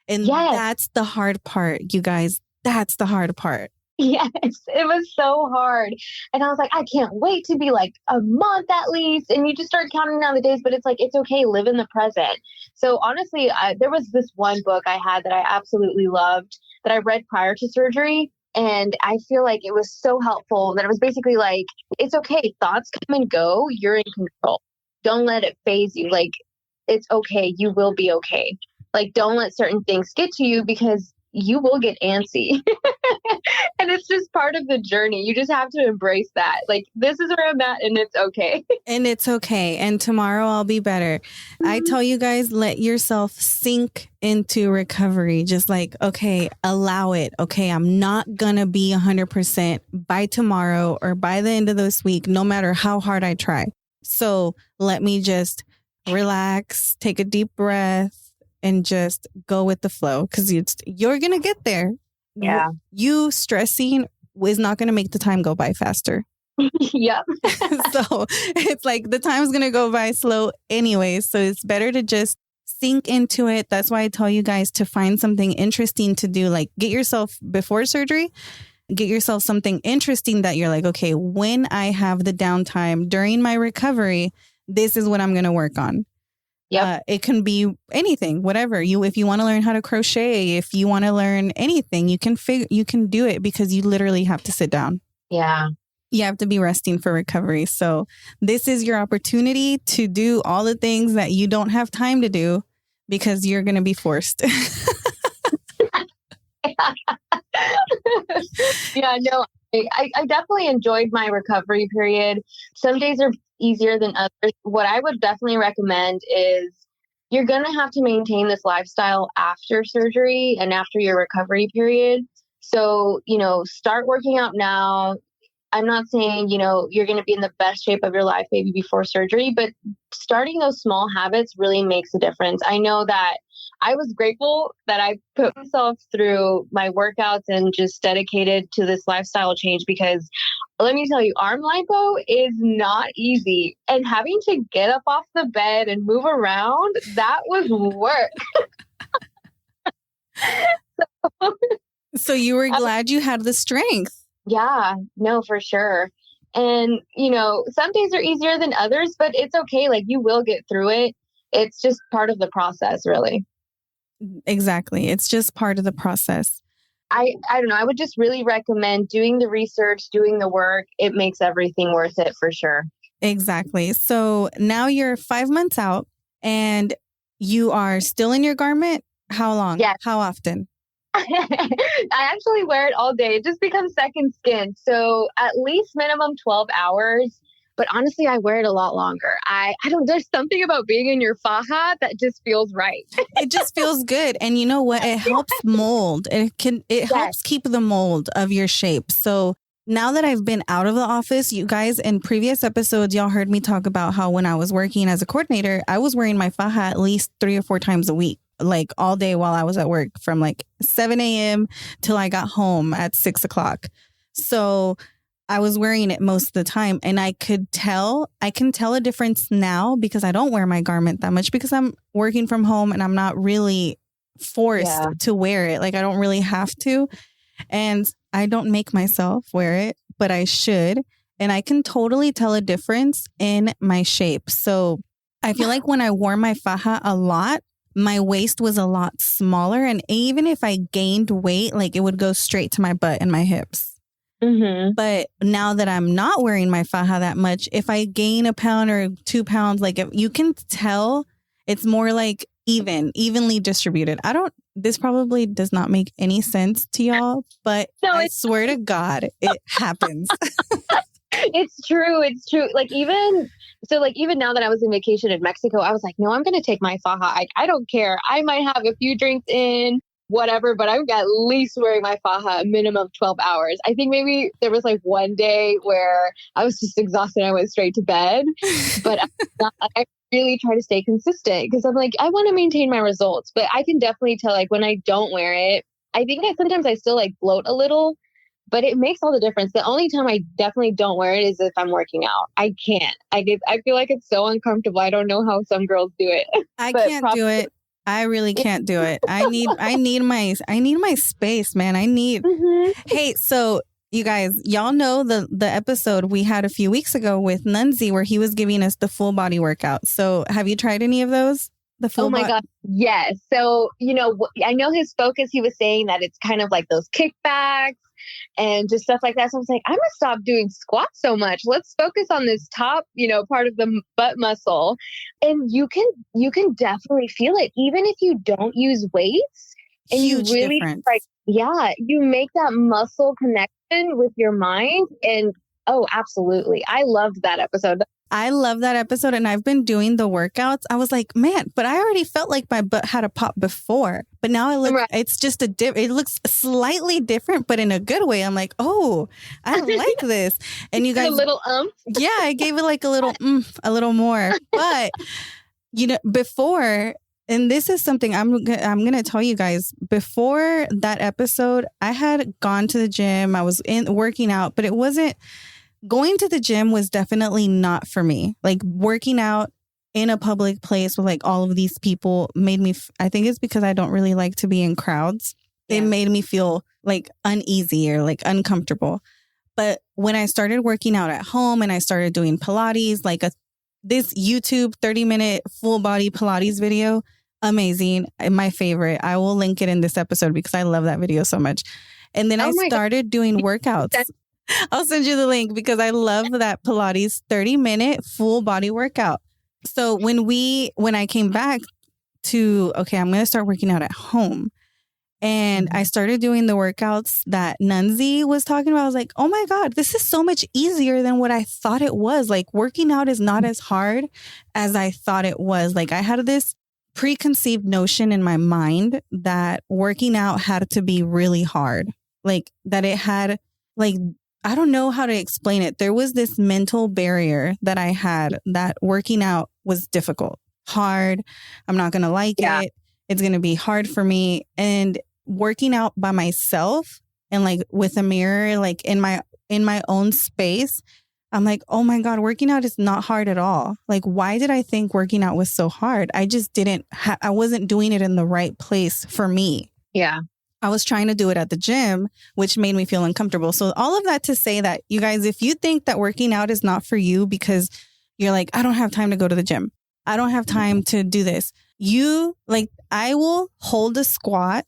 And Yes. that's the hard part, you guys. That's the hard part. Yes, it was so hard. And I was like, I can't wait to be like a month at least. And you just start counting down the days, but it's like, it's okay. Live in the present. So honestly, there was this one book I had that I absolutely loved that I read prior to surgery. And I feel like it was so helpful that it was basically like, it's okay. Thoughts come and go. You're in control. Don't let it phase you. Like, it's okay. You will be okay. Like, don't let certain things get to you because you will get antsy. And it's just part of the journey. You just have to embrace that. Like, this is where I'm at and it's okay. And it's okay. And tomorrow I'll be better. I tell you guys, let yourself sink into recovery. Just like, okay, allow it. Okay, I'm not going to be 100% by tomorrow or by the end of this week, no matter how hard I try. So let me just relax, take a deep breath, and just go with the flow because you're going to get there. Yeah. You stressing is not going to make the time go by faster. Yep. So it's like the time's going to go by slow anyway. So it's better to just sink into it. That's why I tell you guys to find something interesting to do. Like get yourself before surgery, get yourself something interesting that you're like, okay, when I have the downtime during my recovery, this is what I'm going to work on. Yep. It can be anything, whatever if you want to learn how to crochet, if you want to learn anything, you can do it because you literally have to sit down. Yeah. You have to be resting for recovery. So this is your opportunity to do all the things that you don't have time to do because you're going to be forced. Yeah, no, I definitely enjoyed my recovery period. Some days are easier than others. What I would definitely recommend is you're going to have to maintain this lifestyle after surgery and after your recovery period. So, start working out now. I'm not saying, you're going to be in the best shape of your life maybe before surgery, but starting those small habits really makes a difference. I know that I was grateful that I put myself through my workouts and just dedicated to this lifestyle change because let me tell you, arm lipo is not easy. And having to get up off the bed and move around, that was work. So you were glad you had the strength. Yeah, no, for sure. And, some days are easier than others, but it's okay. Like you will get through it. It's just part of the process, really. Exactly. It's just part of the process. I don't know. I would just really recommend doing the research, doing the work. It makes everything worth it for sure. Exactly. So now you're 5 months out and you are still in your garment. How long? Yes. How often? I actually wear it all day. It just becomes second skin. So at least minimum 12 hours. But honestly, I wear it a lot longer. I don't, there's something about being in your faja that just feels right. It just feels good. And you know what? It helps mold. It helps keep the mold of your shape. So now that I've been out of the office, you guys, in previous episodes, y'all heard me talk about how when I was working as a coordinator, I was wearing my faja at least 3 or 4 times a week, like all day while I was at work from like 7 a.m. till I got home at 6 o'clock. So I was wearing it most of the time and I can tell a difference now because I don't wear my garment that much because I'm working from home and I'm not really forced to wear it. Like I don't really have to. And I don't make myself wear it, but I should. And I can totally tell a difference in my shape. So I feel like when I wore my faja a lot, my waist was a lot smaller. And even if I gained weight, like it would go straight to my butt and my hips. Mm-hmm. But now that I'm not wearing my faja that much, if I gain a pound or 2 pounds, like if you can tell it's more like evenly distributed. This probably does not make any sense to y'all, but No, I swear to God, it happens. It's true. It's true. Like even now that I was in vacation in Mexico, I was like, no, I'm going to take my faja. I don't care. I might have a few drinks in, whatever, but I'm at least wearing my faja a minimum of 12 hours. I think maybe there was like one day where I was just exhausted. I went straight to bed, but I really try to stay consistent because I'm like, I want to maintain my results, but I can definitely tell like when I don't wear it, I think sometimes I still like bloat a little. But it makes all the difference. The only time I definitely don't wear it is if I'm working out. I can't. I feel like it's so uncomfortable. I don't know how some girls do it. I can't do it. I really can't do it. I need my space, man. Mm-hmm. Hey, so you guys, y'all know the episode we had a few weeks ago with Nunzi where he was giving us the full body workout. So have you tried any of those? Oh my God. Yes. So, I know his focus, he was saying that it's kind of like those kickbacks and just stuff like that. So I was like, I'm going to stop doing squats so much. Let's focus on this top, part of the butt muscle. And you can definitely feel it, even if you don't use weights. And Huge you really difference. you make that muscle connection with your mind. And oh, absolutely. I loved that episode. I love that episode, and I've been doing the workouts. I was like, man, but I already felt like my butt had a pop before. But now it's just it looks slightly different, but in a good way. I'm like, oh, I like this. And you guys, a little yeah, I gave it like a little more. But before, and this is something I'm gonna tell you guys. Before that episode, I had gone to the gym. I was working out, but it wasn't. Going to the gym was definitely not for me. Like working out in a public place with like all of these people made me, I think it's because I don't really like to be in crowds. Yeah. It made me feel like uneasy or like uncomfortable. But when I started working out at home and I started doing Pilates, like this YouTube 30-minute full body Pilates video, amazing. My favorite. I will link it in this episode because I love that video so much. And then I started doing workouts. I'll send you the link because I love that Pilates 30-minute full body workout. So when I came back to, okay, I'm going to start working out at home. And I started doing the workouts that Nunzi was talking about. I was like, oh my God, this is so much easier than what I thought it was. Like working out is not as hard as I thought it was. Like I had this preconceived notion in my mind that working out had to be really hard. Like that it had like, I don't know how to explain it. There was this mental barrier that I had that working out was difficult, hard. I'm not going to like it. It's going to be hard for me. And working out by myself and like with a mirror, like in my own space, I'm like, oh my God, working out is not hard at all. Like, why did I think working out was so hard? I just I wasn't doing it in the right place for me. Yeah. I was trying to do it at the gym, which made me feel uncomfortable. So all of that to say that, you guys, if you think that working out is not for you because you're like, I don't have time to go to the gym. I don't have time to do this. I will hold a squat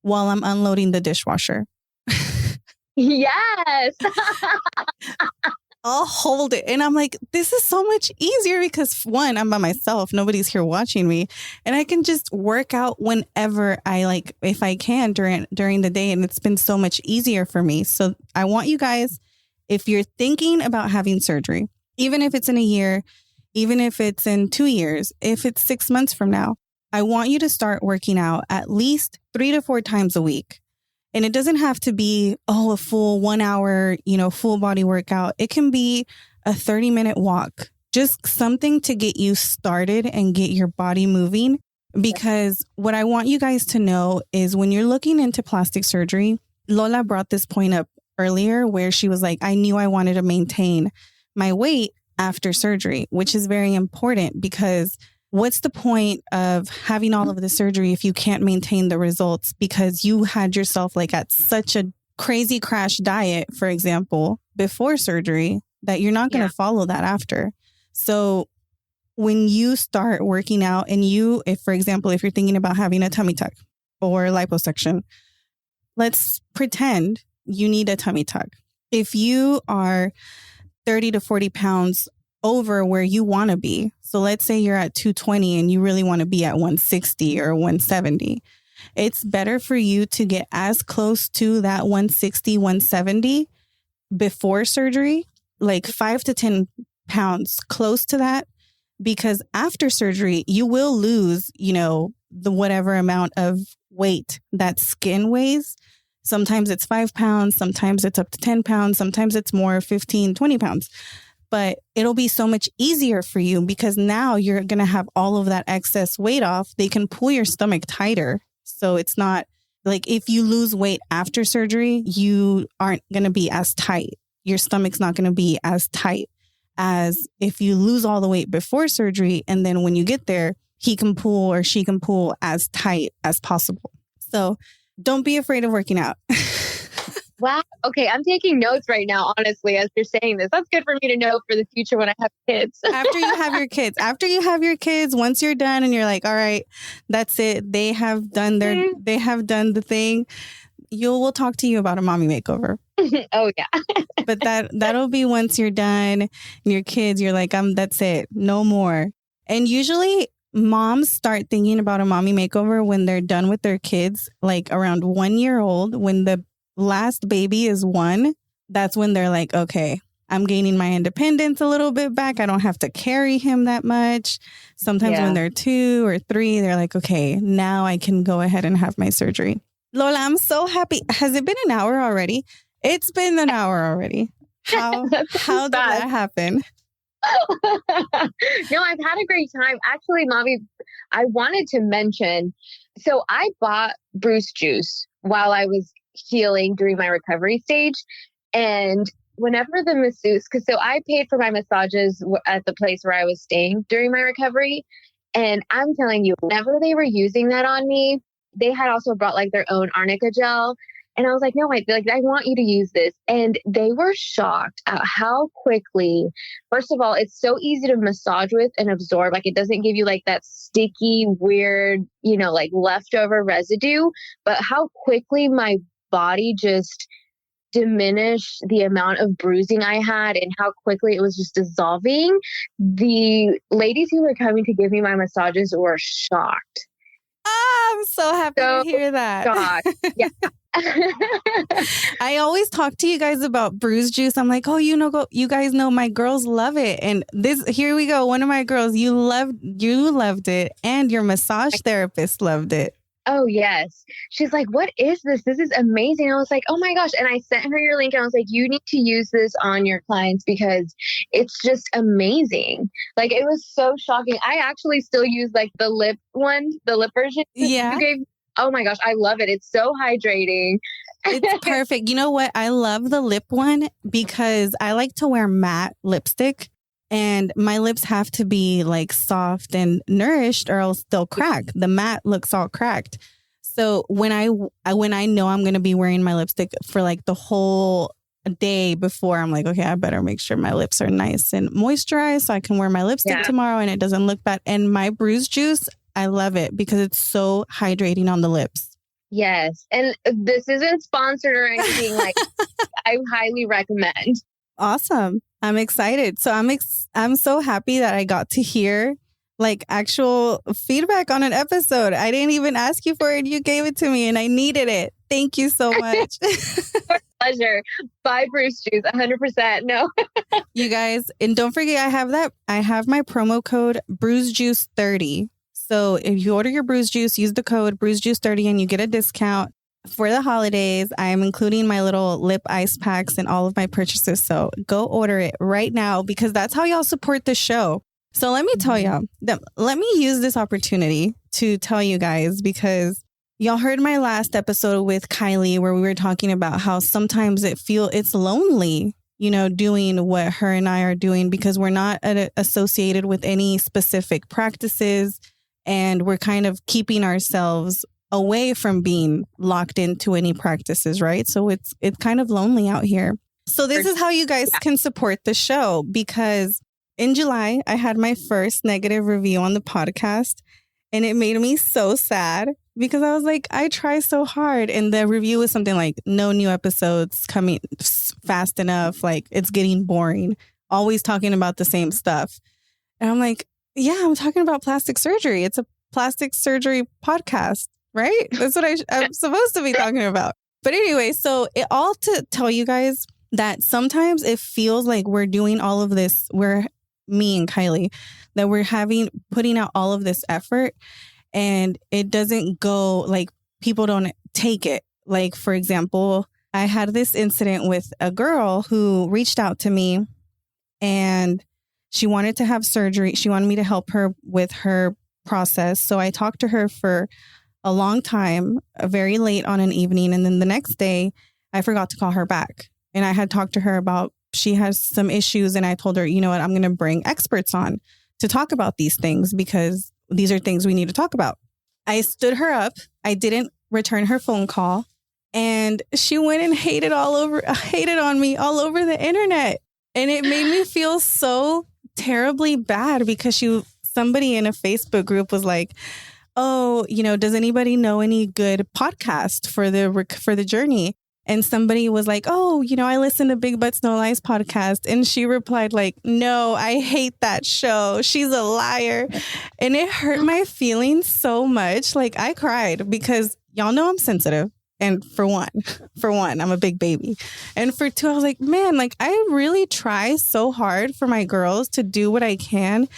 while I'm unloading the dishwasher. Yes. I'll hold it. And I'm like, this is so much easier because one, I'm by myself. Nobody's here watching me. And I can just work out whenever if I can during the day. And it's been so much easier for me. So I want you guys, if you're thinking about having surgery, even if it's in a year, even if it's in 2 years, if it's 6 months from now, I want you to start working out at least 3 to 4 times a week. And it doesn't have to be, a full 1 hour, full body workout. It can be a 30-minute walk, just something to get you started and get your body moving. Because what I want you guys to know is when you're looking into plastic surgery, Lola brought this point up earlier where she was like, I knew I wanted to maintain my weight after surgery, which is very important because what's the point of having all of the surgery if you can't maintain the results because you had yourself like at such a crazy crash diet, for example, before surgery that you're not going to follow that after. So when you start working out and for example, if you're thinking about having a tummy tuck or liposuction, let's pretend you need a tummy tuck. if you are 30 to 40 pounds over where you want to be, so let's say you're at 220 and you really want to be at 160 or 170, it's better for you to get as close to that 160, 170 before surgery, like 5 to 10 pounds close to that, because after surgery, you will lose, the whatever amount of weight that skin weighs. Sometimes it's 5 pounds, sometimes it's up to 10 pounds, sometimes it's more 15, 20 pounds. But it'll be so much easier for you because now you're going to have all of that excess weight off. They can pull your stomach tighter. So it's not like if you lose weight after surgery, you aren't going to be as tight. Your stomach's not going to be as tight as if you lose all the weight before surgery. And then when you get there, he can pull or she can pull as tight as possible. So don't be afraid of working out. Wow. Okay. I'm taking notes right now, honestly, as you're saying this. That's good for me to know for the future when I have kids. After you have your kids, once you're done and you're like, all right, that's it. They have done the thing. We'll talk to you about a mommy makeover. Oh yeah. But that'll be once you're done and your kids, you're like, that's it. No more. And usually moms start thinking about a mommy makeover when they're done with their kids, like around 1 year old, when the last baby is 1. That's when they're like, okay, I'm gaining my independence a little bit back. I don't have to carry him that much. Sometimes when they're 2 or 3, they're like, okay, now I can go ahead and have my surgery. Lola, I'm so happy. Has it been an hour already? It's been an hour already. How did that happen? No, I've had a great time. Actually, Mommy, I wanted to mention, so I bought Bruce Juice while I was healing during my recovery stage. And whenever the masseuse, so I paid for my massages at the place where I was staying during my recovery. And I'm telling you, whenever they were using that on me, they had also brought like their own arnica gel. And I was like, no, I want you to use this. And they were shocked at how quickly, first of all, it's so easy to massage with and absorb. Like it doesn't give you like that sticky, weird, like leftover residue, but how quickly my body just diminished the amount of bruising I had and how quickly it was just dissolving. The ladies who were coming to give me my massages were shocked. I'm so happy to hear that. Shocked. Yeah. I always talk to you guys about Bruce Juice. I'm like, you guys know my girls love it. And here we go. One of my girls, you loved it. And your massage therapist loved it. Oh, yes. She's like, what is this? This is amazing. I was like, oh my gosh. And I sent her your link and I was like, you need to use this on your clients because it's just amazing. Like, it was so shocking. I actually still use like the lip version. Yeah. You gave. Oh my gosh. I love it. It's so hydrating. It's perfect. You know what? I love the lip one because I like to wear matte lipstick. And my lips have to be like soft and nourished or else they'll crack. The matte looks all cracked. So when I know I'm going to be wearing my lipstick for like the whole day before, I'm like, okay, I better make sure my lips are nice and moisturized so I can wear my lipstick tomorrow and it doesn't look bad. And my Bruce Juice, I love it because it's so hydrating on the lips. Yes. And this isn't sponsored or anything. Like I highly recommend. Awesome. I'm excited. So I'm so happy that I got to hear like actual feedback on an episode. I didn't even ask you for it. You gave it to me and I needed it. Thank you so much. Pleasure. Buy Bruce Juice 100%. No. You guys, and don't forget I have my promo code BruceJuice30. So if you order your Bruce Juice, use the code BruceJuice30 and you get a discount. For the holidays, I am including my little lip ice packs in all of my purchases. So go order it right now because that's how y'all support the show. So let me tell y'all, let me use this opportunity to tell you guys because y'all heard my last episode with Kylie where we were talking about how sometimes it's lonely, doing what her and I are doing because we're not associated with any specific practices and we're kind of keeping ourselves away from being locked into any practices, right? So it's kind of lonely out here. So this is how you guys can support the show because in July, I had my first negative review on the podcast and it made me so sad because I was like, I try so hard. And the review was something like no new episodes coming fast enough. Like, it's getting boring. Always talking about the same stuff. And I'm like, yeah, I'm talking about plastic surgery. It's a plastic surgery podcast, right? That's what I'm supposed to be talking about. But anyway, so it all to tell you guys that sometimes it feels like we're doing all of this. Me and Kylie, that we're putting out all of this effort and it doesn't go, like, people don't take it. Like, for example, I had this incident with a girl who reached out to me and she wanted to have surgery. She wanted me to help her with her process. So I talked to her for a long time, very late on an evening. And then the next day, I forgot to call her back. And I had talked to her about, she has some issues. And I told her, you know what, I'm going to bring experts on to talk about these things because these are things we need to talk about. I stood her up. I didn't return her phone call. And she went and hated on me all over the internet. And it made me feel so terribly bad because somebody in a Facebook group was like, oh, you know, does anybody know any good podcast for the journey? And somebody was like, oh, you know, I listen to Big Butts No Lies podcast. And she replied like, no, I hate that show. She's a liar. And it hurt my feelings so much. Like, I cried because y'all know I'm sensitive. And for one, I'm a big baby. And for two, I was like, man, like, I really try so hard for my girls to do what I can.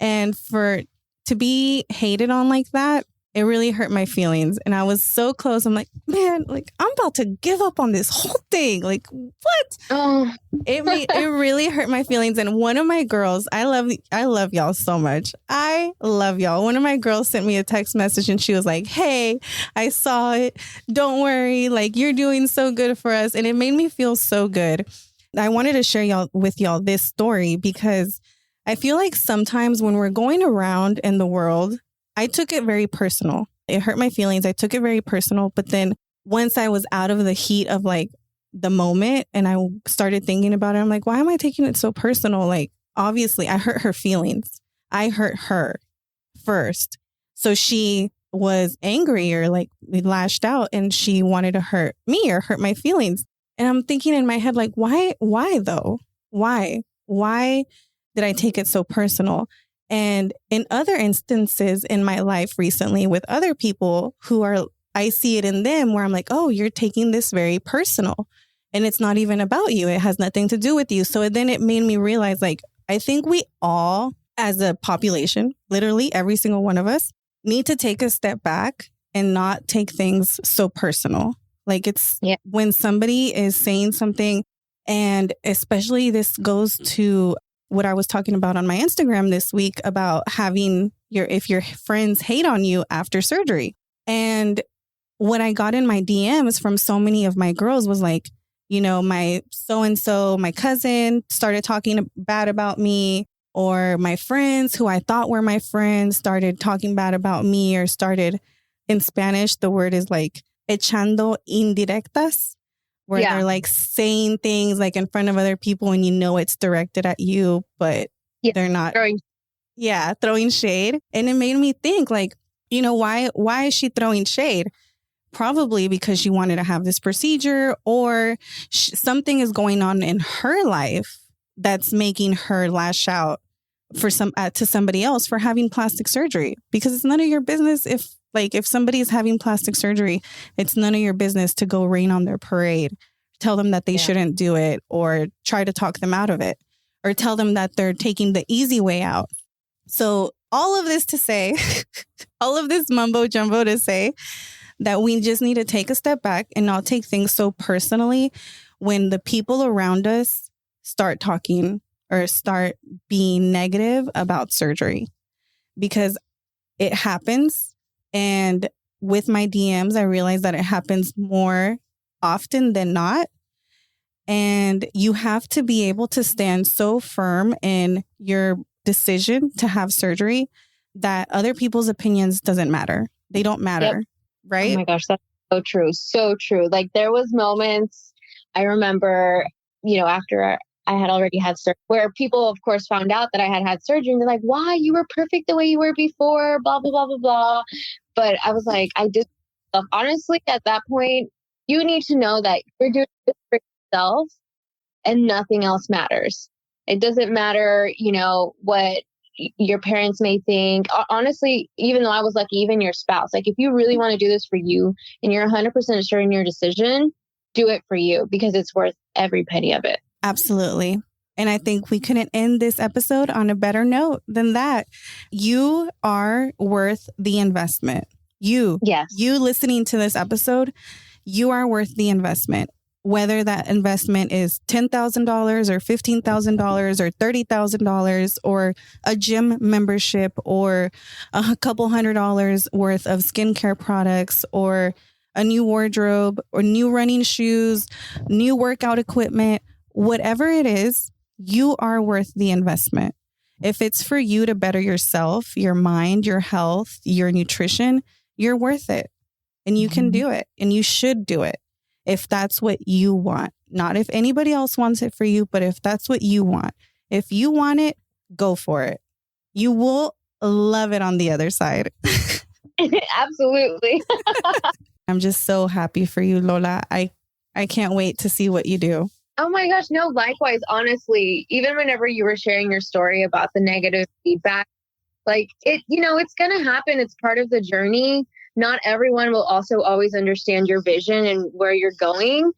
And to be hated on like that, it really hurt my feelings. And I was so close. I'm like, man, like, I'm about to give up on this whole thing. Like, what? Oh. It really hurt my feelings. And one of my girls, I love y'all so much. I love y'all. One of my girls sent me a text message and she was like, hey, I saw it. Don't worry. Like, you're doing so good for us. And it made me feel so good. I wanted to share with y'all this story because I feel like sometimes when we're going around in the world, I took it very personal. It hurt my feelings. I took it very personal. But then once I was out of the heat of like the moment and I started thinking about it, I'm like, why am I taking it so personal? Like, obviously, I hurt her feelings. I hurt her first. So she was angry or like lashed out and she wanted to hurt me or hurt my feelings. And I'm thinking in my head, like, why though? Why did I take it so personal? And in other instances in my life recently with other people I see it in them where I'm like, oh, you're taking this very personal and it's not even about you. It has nothing to do with you. So then it made me realize, like, I think we all as a population, literally every single one of us, need to take a step back and not take things so personal. Like, when somebody is saying something, and especially this goes to what I was talking about on my Instagram this week about if your friends hate on you after surgery. And what I got in my DMs from so many of my girls was like, you know, my so-and-so, my cousin started talking bad about me, or my friends who I thought were my friends started talking bad about me, or started, in Spanish, the word is like echando indirectas, where they're like saying things like in front of other people and you know it's directed at you, but they're not. Throwing shade. And it made me think, like, you know, why is she throwing shade? Probably because she wanted to have this procedure, or something is going on in her life that's making her lash out to somebody else for having plastic surgery. Because it's none of your business if somebody is having plastic surgery, it's none of your business to go rain on their parade, tell them that they shouldn't do it, or try to talk them out of it, or tell them that they're taking the easy way out. So all of this to say, all of this mumbo jumbo to say that we just need to take a step back and not take things so personally when the people around us start talking or start being negative about surgery, because it happens. And with my DMs, I realized that it happens more often than not. And you have to be able to stand so firm in your decision to have surgery that other people's opinions doesn't matter. They don't matter, right? Oh my gosh, that's so true. So true. Like, there was moments I remember, you know, after I had already had surgery, where people, of course, found out that I had had surgery and they're like, why? You were perfect the way you were before, blah, blah, blah, blah, blah. But I was like, I did stuff. Honestly, at that point, you need to know that you're doing this for yourself and nothing else matters. It doesn't matter, what your parents may think. Honestly, even though I was lucky, even your spouse, like if you really want to do this for you and you're 100% sure in your decision, do it for you because it's worth every penny of it. Absolutely. And I think we couldn't end this episode on a better note than that. You are worth the investment. You listening to this episode, you are worth the investment. Whether that investment is $10,000 or $15,000 or $30,000 or a gym membership or a couple $100 worth of skincare products or a new wardrobe or new running shoes, new workout equipment, whatever it is, you are worth the investment. If it's for you to better yourself, your mind, your health, your nutrition, you're worth it. And you can do it and you should do it if that's what you want. Not if anybody else wants it for you, but if that's what you want. If you want it, go for it. You will love it on the other side. Absolutely. I'm just so happy for you, Lola. I can't wait to see what you do. Oh my gosh, no, likewise, honestly, even whenever you were sharing your story about the negative feedback, like it's going to happen. It's part of the journey. Not everyone will also always understand your vision and where you're going.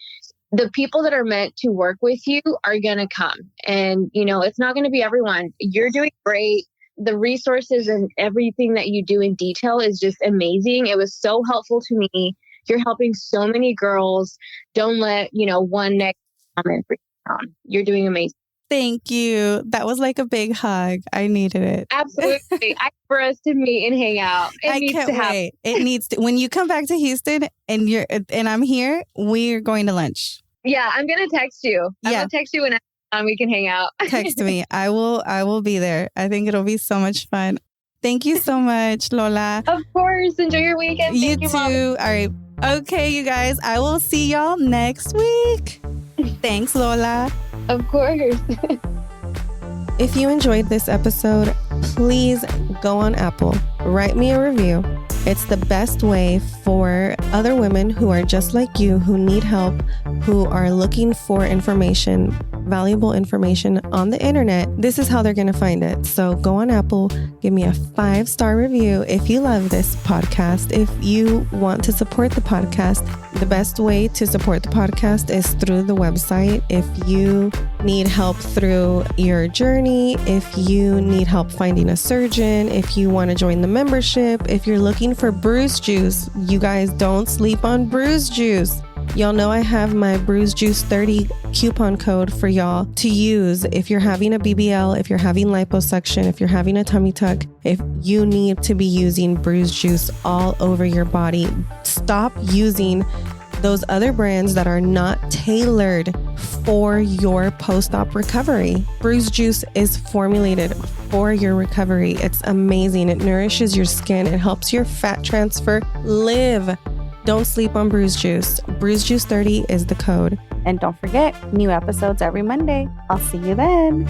The people that are meant to work with you are going to come. And, it's not going to be everyone. You're doing great. The resources and everything that you do in detail is just amazing. It was so helpful to me. You're helping so many girls. Don't let, one negative comment bring you down. You're doing amazing. Thank you. That was like a big hug. I needed it. Absolutely. For us to meet and hang out. I can't wait. It needs to. When you come back to Houston and I'm here, we're going to lunch. Yeah, I'm going to text you. I'm going to text you when we can hang out. Text me. I will be there. I think it'll be so much fun. Thank you so much, Lola. Of course. Enjoy your weekend. Thank you too. Mom. All right. Okay, you guys. I will see y'all next week. Thanks, Lola. Of course. If you enjoyed this episode, please go on Apple, write me a review. It's the best way for other women who are just like you, who need help, who are looking for information, valuable information on the internet. This is how they're going to find it. So go on Apple, give me a 5-star review if you love this podcast. If you want to support the podcast, the best way to support the podcast is through the website. If you need help through your journey, if you need help finding a surgeon, if you want to join the membership, if you're looking for Bruise Juice, you guys don't sleep on Bruise Juice. Y'all know I have my Bruise Juice 30 coupon code for y'all to use if you're having a BBL, if you're having liposuction, if you're having a tummy tuck, if you need to be using Bruise Juice all over your body. Stop using those other brands that are not tailored for your post-op recovery. Bruise Juice is formulated for your recovery. It's amazing. It nourishes your skin. It helps your fat transfer live. Don't sleep on Bruise Juice. Bruise Juice 30 is the code. And don't forget, new episodes every Monday. I'll see you then.